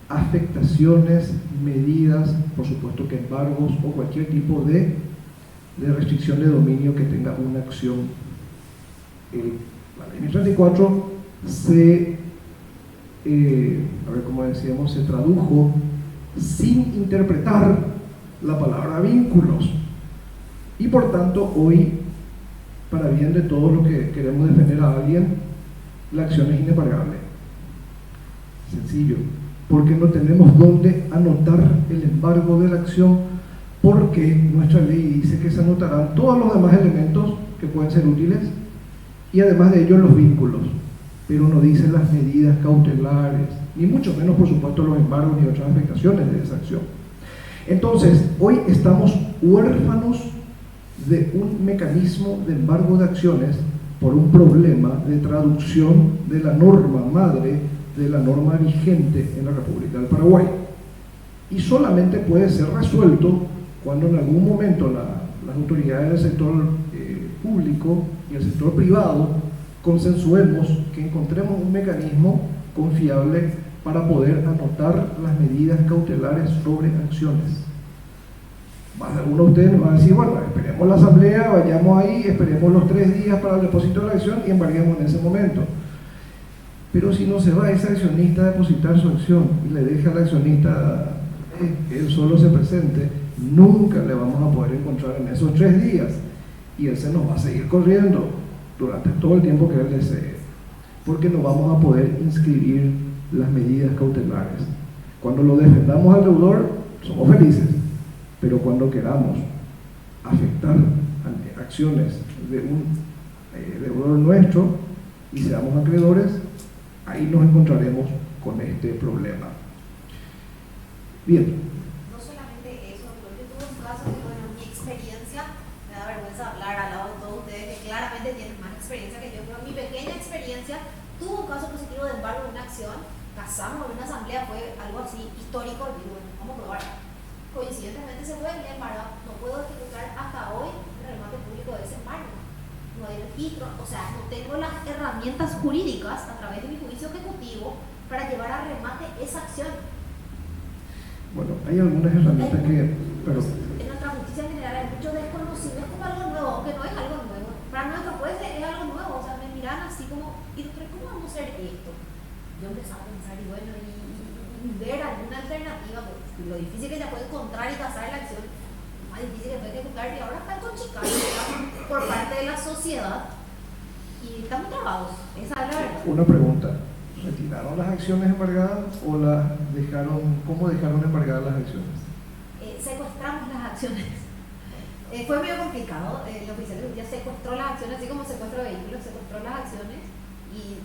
afectaciones, medidas, por supuesto que embargos o cualquier tipo de restricción de dominio que tenga una acción. La ley 1034 se tradujo sin interpretar la palabra vínculos, y por tanto hoy, para bien de todos los que queremos defender a alguien, la acción es inembargable. Sencillo, porque no tenemos dónde anotar el embargo de la acción, porque nuestra ley dice que se anotarán todos los demás elementos que pueden ser útiles y además de ellos los vínculos, pero no dice las medidas cautelares, ni mucho menos por supuesto los embargos ni otras afectaciones de esa acción. Entonces, hoy estamos huérfanos de un mecanismo de embargo de acciones por un problema de traducción de la norma madre, de la norma vigente en la República del Paraguay. Y solamente puede ser resuelto cuando en algún momento las autoridades del sector público y el sector privado consensuemos, que encontremos un mecanismo confiable para poder anotar las medidas cautelares sobre acciones. Más de alguno de ustedes nos va a decir, bueno, esperemos la asamblea, vayamos ahí, esperemos los 3 días para el depósito de la acción y embarguemos en ese momento. Pero si no se va ese accionista a depositar su acción y le deja al accionista que él solo se presente, nunca le vamos a poder encontrar en esos 3 días y él se nos va a seguir corriendo durante todo el tiempo que él desee, porque no vamos a poder inscribir las medidas cautelares. Cuando lo defendamos al deudor, somos felices, pero cuando queramos afectar acciones de un deudor nuestro y seamos acreedores, ahí nos encontraremos con este problema. Bien. No solamente eso, yo tuve un caso que, bueno, mi experiencia, me da vergüenza hablar al lado de todos ustedes que claramente tienen más experiencia que yo, pero mi pequeña experiencia tuvo un caso positivo de embargo de una acción, casamos en una asamblea, fue algo así histórico, y digo, bueno, vamos a probar. Coincidentemente se fue el embargo, no puedo ejecutar hasta hoy el remate público de ese embargo. No hay registro, o sea, no tengo las herramientas jurídicas a través de mi juicio ejecutivo para llevar a remate esa acción. Bueno, hay algunas herramientas que... Pero... En nuestra justicia general hay mucho desconocimiento como algo nuevo, aunque no es algo nuevo. Para nuestro juez es algo nuevo, o sea, me miran así como, ¿y doctor, cómo vamos a hacer esto? Yo empecé a pensar, y bueno, y ver alguna alternativa, pues, lo difícil que ya puede encontrar y casar la acción, más difícil que puede ejecutar, y ahora está con chicanos por parte de la sociedad, y estamos trabados, esa es la verdad. Una pregunta. ¿Retiraron las acciones embargadas o las dejaron, cómo dejaron embargadas las acciones? Secuestramos las acciones. Fue medio complicado, el oficial de justicia secuestró las acciones, así como secuestro de vehículos, secuestró las acciones y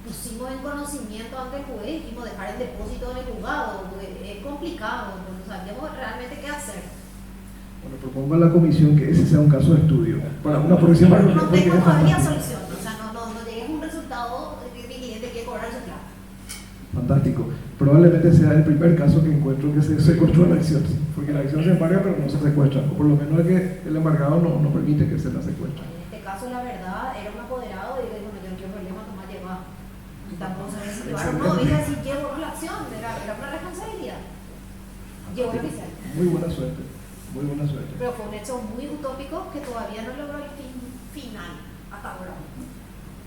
pusimos en conocimiento ante el juez, dijimos dejar el depósito en el juzgado, es complicado, no sabíamos realmente qué hacer. Bueno, propongo a la comisión que ese sea un caso de estudio para una próxima reunión. No tengo todavía solución, o sea, no llegué a un resultado que mi cliente quiere cobrar su plata. Fantástico. Probablemente sea el primer caso que encuentro que se secuestró la acción, porque la acción se embarga pero no se secuestra, o por lo menos es que el embargado no permite que se la secuestre. En este caso, la verdad, era un apoderado y le dijo, bueno, yo no quiero problema, tomar llevar. Y tampoco sabía si llevaron o no, dije así, llevo la acción, era una responsabilidad. Llevo el oficial. Muy buena suerte, muy buena suerte. Pero fue un hecho muy utópico que todavía no logró el fin final hasta ahora.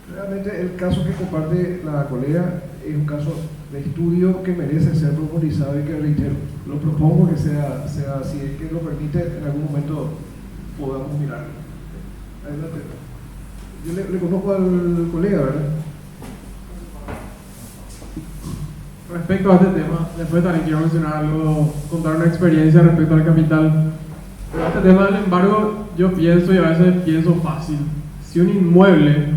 Realmente el caso que comparte la colega es un caso de estudio que merece ser profundizado y que, reitero, lo propongo que sea así, es que lo permite, en algún momento podamos mirarlo. Adelante. Yo le conozco al colega, ¿verdad? Respecto a este tema, después también quiero mencionar algo, contar una experiencia respecto al capital. Pero este tema del embargo, yo pienso y a veces pienso fácil. Si un inmueble,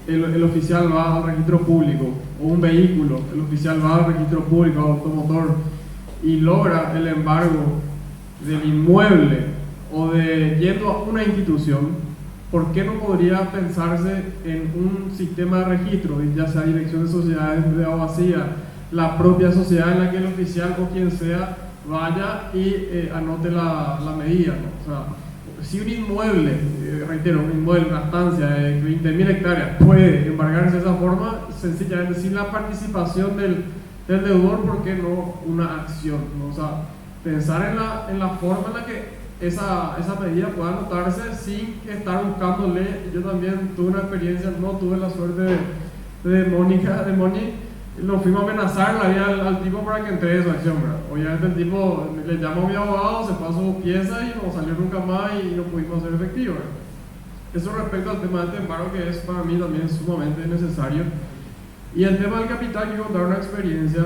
el oficial va al registro público, o un vehículo, el oficial va al registro público, automotor, y logra el embargo del inmueble o de yendo a una institución, ¿por qué no podría pensarse en un sistema de registro, ya sea dirección de sociedades de abogacía, la propia sociedad en la que el oficial o quien sea vaya y anote la medida, ¿no? O sea, si un inmueble, reitero, un inmueble, una estancia de 20.000 hectáreas puede embargarse de esa forma, sencillamente sin la participación del deudor, ¿por qué no una acción, ¿no? O sea, pensar en la forma en la que esa medida pueda anotarse sin estar buscándole. Yo también tuve una experiencia, no tuve la suerte de Moni, lo fuimos a amenazar la vida al tipo para que entregue su acción, ¿verdad? Obviamente el tipo le llamó a mi abogado, se pasó su pieza y no salió nunca más y no pudimos hacer efectivo, ¿verdad? Eso respecto al tema del embargo, que es para mí también sumamente necesario. Y el tema del capital, quiero contar una experiencia.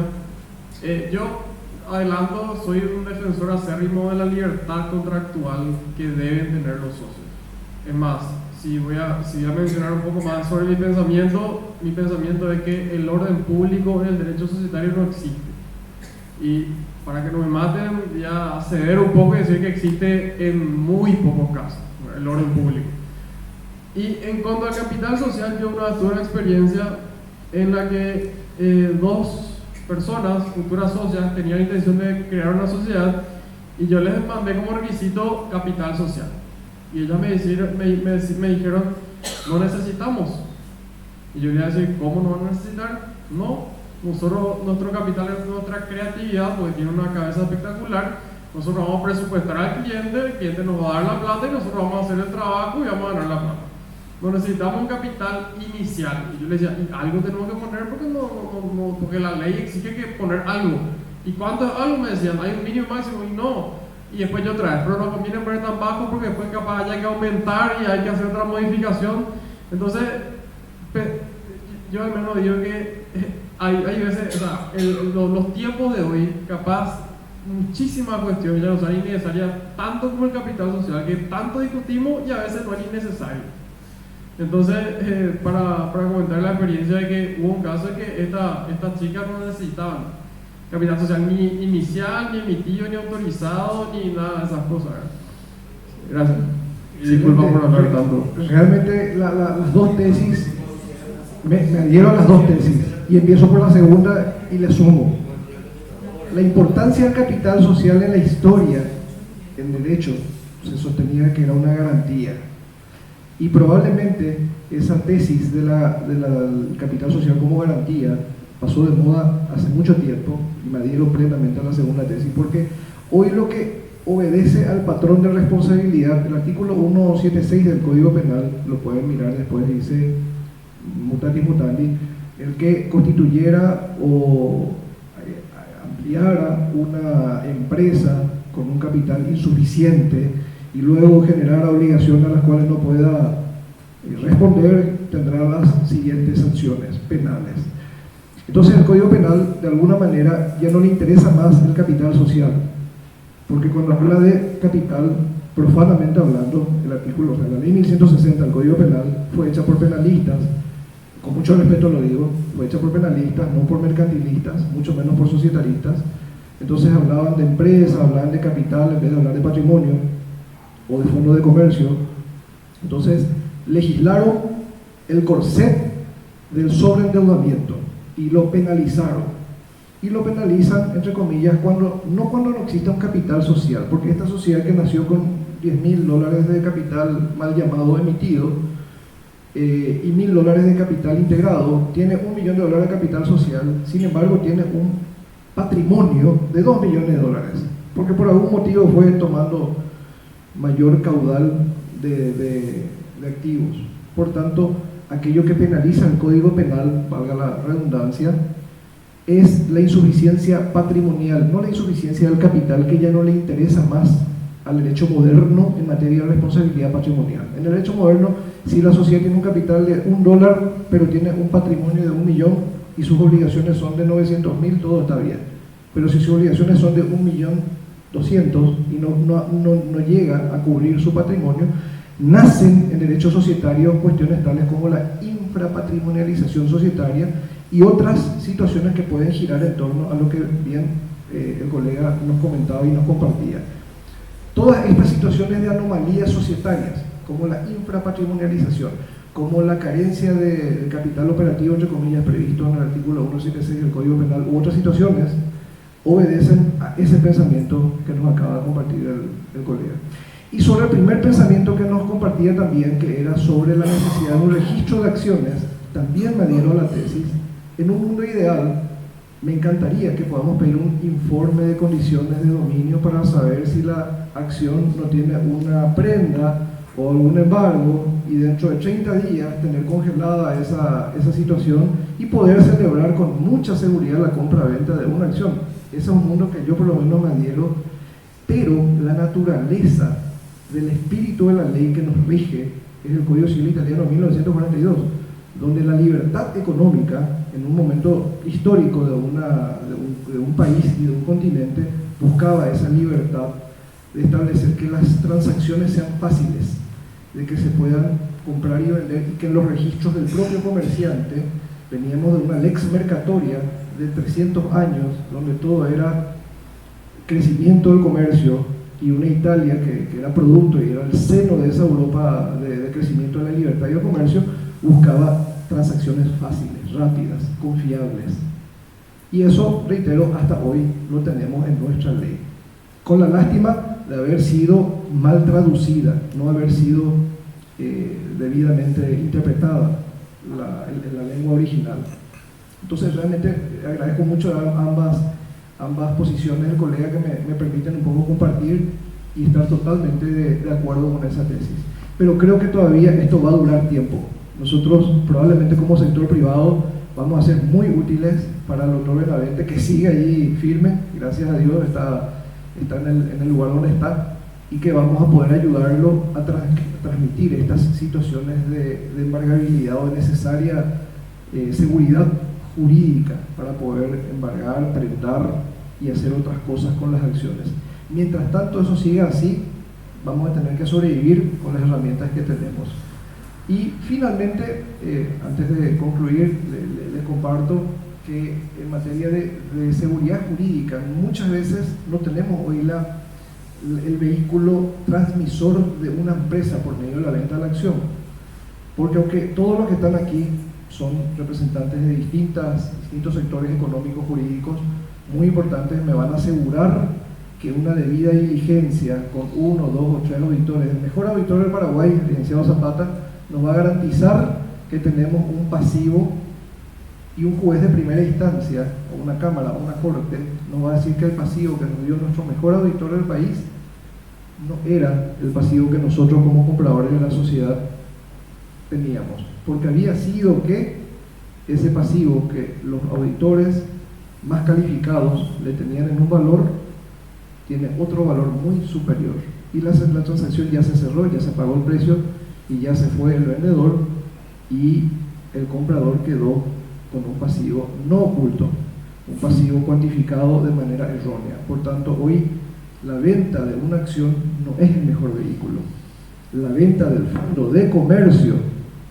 Yo adelanto, soy un defensor acérrimo de la libertad contractual que deben tener los socios. Es más, si voy a mencionar un poco más sobre mi pensamiento es que el orden público en el derecho societario no existe. Y para que no me maten, voy a ceder un poco y decir que existe en muy pocos casos el orden público. Y en cuanto al capital social, yo tuve una experiencia en la que dos personas, futuras socias, tenían la intención de crear una sociedad y yo les mandé como requisito capital social. Y ellas me dijeron, no necesitamos. Y yo le iba a decir, ¿cómo no van a necesitar? No, nuestro capital es nuestra creatividad, porque tiene una cabeza espectacular. Nosotros vamos a presupuestar al cliente, el cliente nos va a dar la plata y nosotros vamos a hacer el trabajo y vamos a ganar la plata. No necesitamos un capital inicial. Y yo le decía, ¿y algo tenemos que poner? Porque la ley exige que poner algo. ¿Y cuánto es algo? Me decían, hay un mínimo máximo. Y no. y después yo otra vez, pero no conviene poner tan bajo porque después capaz haya que aumentar y hay que hacer otra modificación. Entonces, yo al menos digo que hay veces, o sea, los tiempos de hoy, capaz, muchísimas cuestiones ya no son innecesarias, tanto como el capital social, que tanto discutimos y a veces no es innecesario. Entonces, para comentar la experiencia de que hubo un caso de que estas chicas no necesitaban capital social ni inicial, ni emitido, ni autorizado, ni nada de esas cosas. Gracias. Y disculpa por hablar tanto. Realmente las dos tesis, me adhiero a las dos tesis y empiezo por la segunda y le sumo. La importancia del capital social en la historia, en derecho, se sostenía que era una garantía. Y probablemente esa tesis del capital social como garantía pasó de moda hace mucho tiempo, y me adhiero plenamente a la segunda tesis, porque hoy lo que obedece al patrón de responsabilidad, el artículo 176 del Código Penal, lo pueden mirar después, dice mutatis mutandis, el que constituyera o ampliara una empresa con un capital insuficiente y luego generara obligaciones a las cuales no pueda responder, tendrá las siguientes sanciones penales. Entonces el Código Penal de alguna manera ya no le interesa más el capital social, porque cuando habla de capital, profanamente hablando, el artículo, o sea, la ley 1160 del Código Penal fue hecha por penalistas, con mucho respeto lo digo, fue hecha por penalistas, no por mercantilistas, mucho menos por societaristas. Entonces hablaban de empresa, hablaban de capital en vez de hablar de patrimonio o de fondo de comercio. Entonces legislaron el corset del sobreendeudamiento y lo penalizaron. Y lo penalizan, entre comillas, cuando no exista un capital social, porque esta sociedad que nació con $10.000 de capital mal llamado emitido y $1.000 de capital integrado, tiene $1 millón de capital social, sin embargo tiene un patrimonio de $2 millones, porque por algún motivo fue tomando mayor caudal de activos. Por tanto, aquello que penaliza el Código Penal, valga la redundancia, es la insuficiencia patrimonial, no la insuficiencia del capital, que ya no le interesa más al derecho moderno en materia de responsabilidad patrimonial. En el derecho moderno, si la sociedad tiene un capital de $1, pero tiene un patrimonio de $1 millón y sus obligaciones son de 900.000, todo está bien. Pero si sus obligaciones son de 1.200.000 y no llega a cubrir su patrimonio, nacen en derecho societario cuestiones tales como la infrapatrimonialización societaria y otras situaciones que pueden girar en torno a lo que bien el colega nos comentaba y nos compartía. Todas estas situaciones de anomalías societarias, como la infrapatrimonialización, como la carencia de capital operativo, entre comillas, previsto en el artículo 176 del Código Penal, u otras situaciones, obedecen a ese pensamiento que nos acaba de compartir el colega. Y sobre el primer pensamiento que nos compartía también, que era sobre la necesidad de un registro de acciones, también me adhiero a la tesis. En un mundo ideal, me encantaría que podamos pedir un informe de condiciones de dominio para saber si la acción no tiene una prenda o algún embargo, y dentro de 30 días tener congelada esa situación y poder celebrar con mucha seguridad la compra-venta de una acción. Ese es un mundo que yo por lo menos me adhiero, pero la naturaleza del espíritu de la ley que nos rige es el Código Civil Italiano 1942, donde la libertad económica, en un momento histórico de un país y de un continente, buscaba esa libertad de establecer que las transacciones sean fáciles, de que se puedan comprar y vender, y que en los registros del propio comerciante, veníamos de una lex mercatoria de 300 años, donde todo era crecimiento del comercio, y una Italia que era producto y era el seno de esa Europa de crecimiento de la libertad y el comercio, buscaba transacciones fáciles, rápidas, confiables. Y eso, reitero, hasta hoy lo tenemos en nuestra ley, con la lástima de haber sido mal traducida, no haber sido debidamente interpretada la lengua original. Entonces realmente agradezco mucho ambas posiciones del colega que me permiten un poco compartir y estar totalmente de acuerdo con esa tesis. Pero creo que todavía esto va a durar tiempo. Nosotros probablemente como sector privado vamos a ser muy útiles para el doctor Benavente, que sigue ahí firme, gracias a Dios está está en el lugar donde está, y que vamos a poder ayudarlo a transmitir estas situaciones de embargabilidad o de necesaria seguridad jurídica para poder embargar, prendar y hacer otras cosas con las acciones. Mientras tanto eso siga así, vamos a tener que sobrevivir con las herramientas que tenemos. Y finalmente, antes de concluir, les comparto que en materia de seguridad jurídica muchas veces no tenemos hoy el vehículo transmisor de una empresa por medio de la venta de la acción, porque aunque todos los que están aquí son representantes de distintos sectores económicos, jurídicos muy importantes, me van a asegurar que una debida diligencia con 1, 2 o 3 auditores, el mejor auditor del Paraguay, el licenciado Zapata, nos va a garantizar que tenemos un pasivo, y un juez de primera instancia, o una cámara, o una corte, nos va a decir que el pasivo que nos dio nuestro mejor auditor del país no era el pasivo que nosotros como compradores de la sociedad teníamos, porque había sido que ese pasivo que los auditores más calificados le tenían en un valor, tiene otro valor muy superior, y la transacción ya se cerró, ya se pagó el precio y ya se fue el vendedor, y el comprador quedó con un pasivo no oculto, un pasivo cuantificado de manera errónea. Por tanto, hoy la venta de una acción no es el mejor vehículo. La venta del fondo de comercio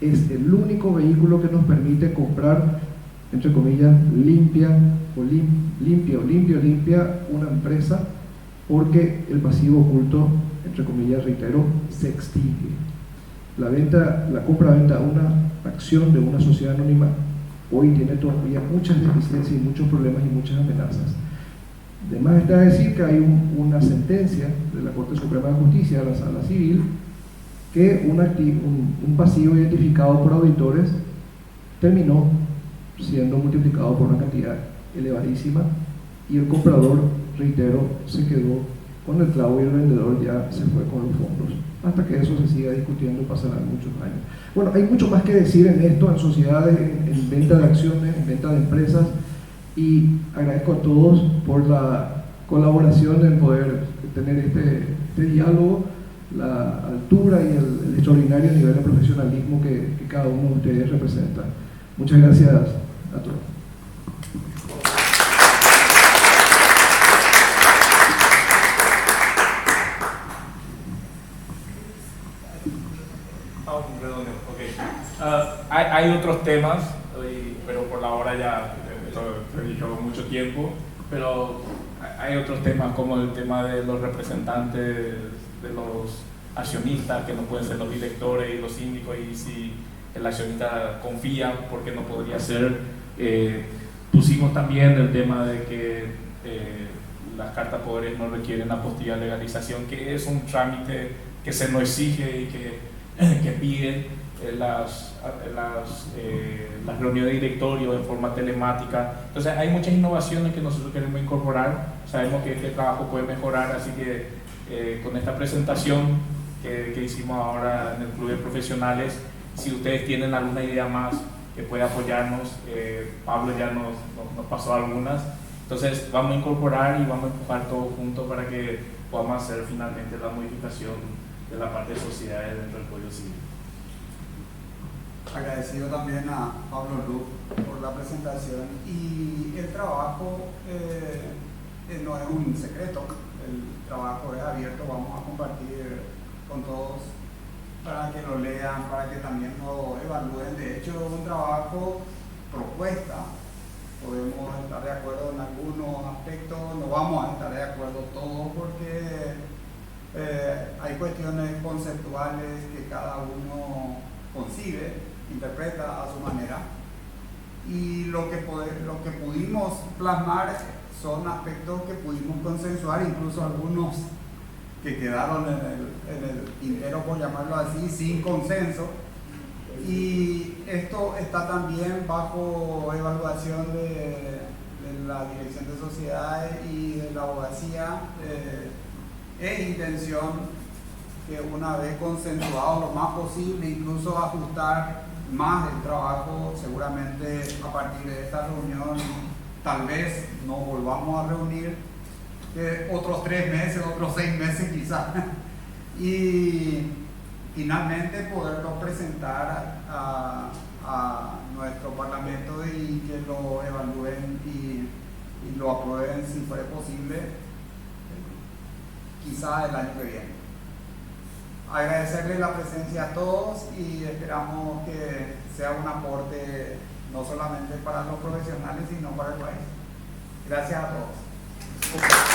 es el único vehículo que nos permite comprar, entre comillas, limpia una empresa, porque el pasivo oculto, entre comillas, reitero, se extingue. La compra-venta de una acción de una sociedad anónima hoy tiene todavía muchas deficiencias y muchos problemas y muchas amenazas. Además está decir que hay una sentencia de la Corte Suprema de Justicia, de la Sala Civil, que un pasivo identificado por auditores terminó siendo multiplicado por una cantidad elevadísima, y el comprador, reitero, se quedó con el clavo y el vendedor ya se fue con los fondos. Hasta que eso se siga discutiendo pasarán muchos años. Bueno, hay mucho más que decir en esto, en sociedades, en venta de acciones, en venta de empresas, y agradezco a todos por la colaboración en poder tener este diálogo, la altura y el extraordinario nivel de profesionalismo que cada uno de ustedes representa. Muchas gracias a todos. Hay otros temas, pero por la hora ya he dicho mucho tiempo, pero hay otros temas como el tema de los representantes de los accionistas, que no pueden ser los directores y los síndicos, y si el accionista confía, ¿por qué no podría ser? Pusimos también el tema de que las cartas poderes no requieren apostilla de legalización, que es un trámite que se nos exige y que piden las reuniones de directorio en forma telemática. Entonces hay muchas innovaciones que nosotros queremos incorporar. Sabemos que este trabajo puede mejorar, así que con esta presentación que hicimos ahora en el Club de Profesionales, si ustedes tienen alguna idea más que puede apoyarnos, Pablo ya nos pasó algunas, entonces vamos a incorporar y vamos a empujar todo juntos para que podamos hacer finalmente la modificación de la parte de sociedades dentro del Código Civil. Agradecido también a Pablo Luz por la presentación, y el trabajo no es un secreto, el trabajo es abierto, vamos a compartir con todos para que lo lean, para que también lo evalúen. De hecho, es un trabajo propuesta, podemos estar de acuerdo en algunos aspectos, no vamos a estar de acuerdo todos, porque hay cuestiones conceptuales que cada uno concibe, interpreta a su manera, y lo que pudimos plasmar son aspectos que pudimos consensuar, incluso algunos que quedaron en el tintero, por llamarlo así, sin consenso, y esto está también bajo evaluación de la Dirección de Sociedades y de la Abogacía. Es intención que una vez consensuado lo más posible, incluso ajustar más el trabajo. Seguramente a partir de esta reunión tal vez nos volvamos a reunir otros 3 meses, otros 6 meses quizás. Y finalmente poderlo presentar a nuestro Parlamento y que lo evalúen y lo aprueben si fuera posible, quizá el año que viene. Agradecerle la presencia a todos y esperamos que sea un aporte no solamente para los profesionales, sino para el país. Gracias a todos.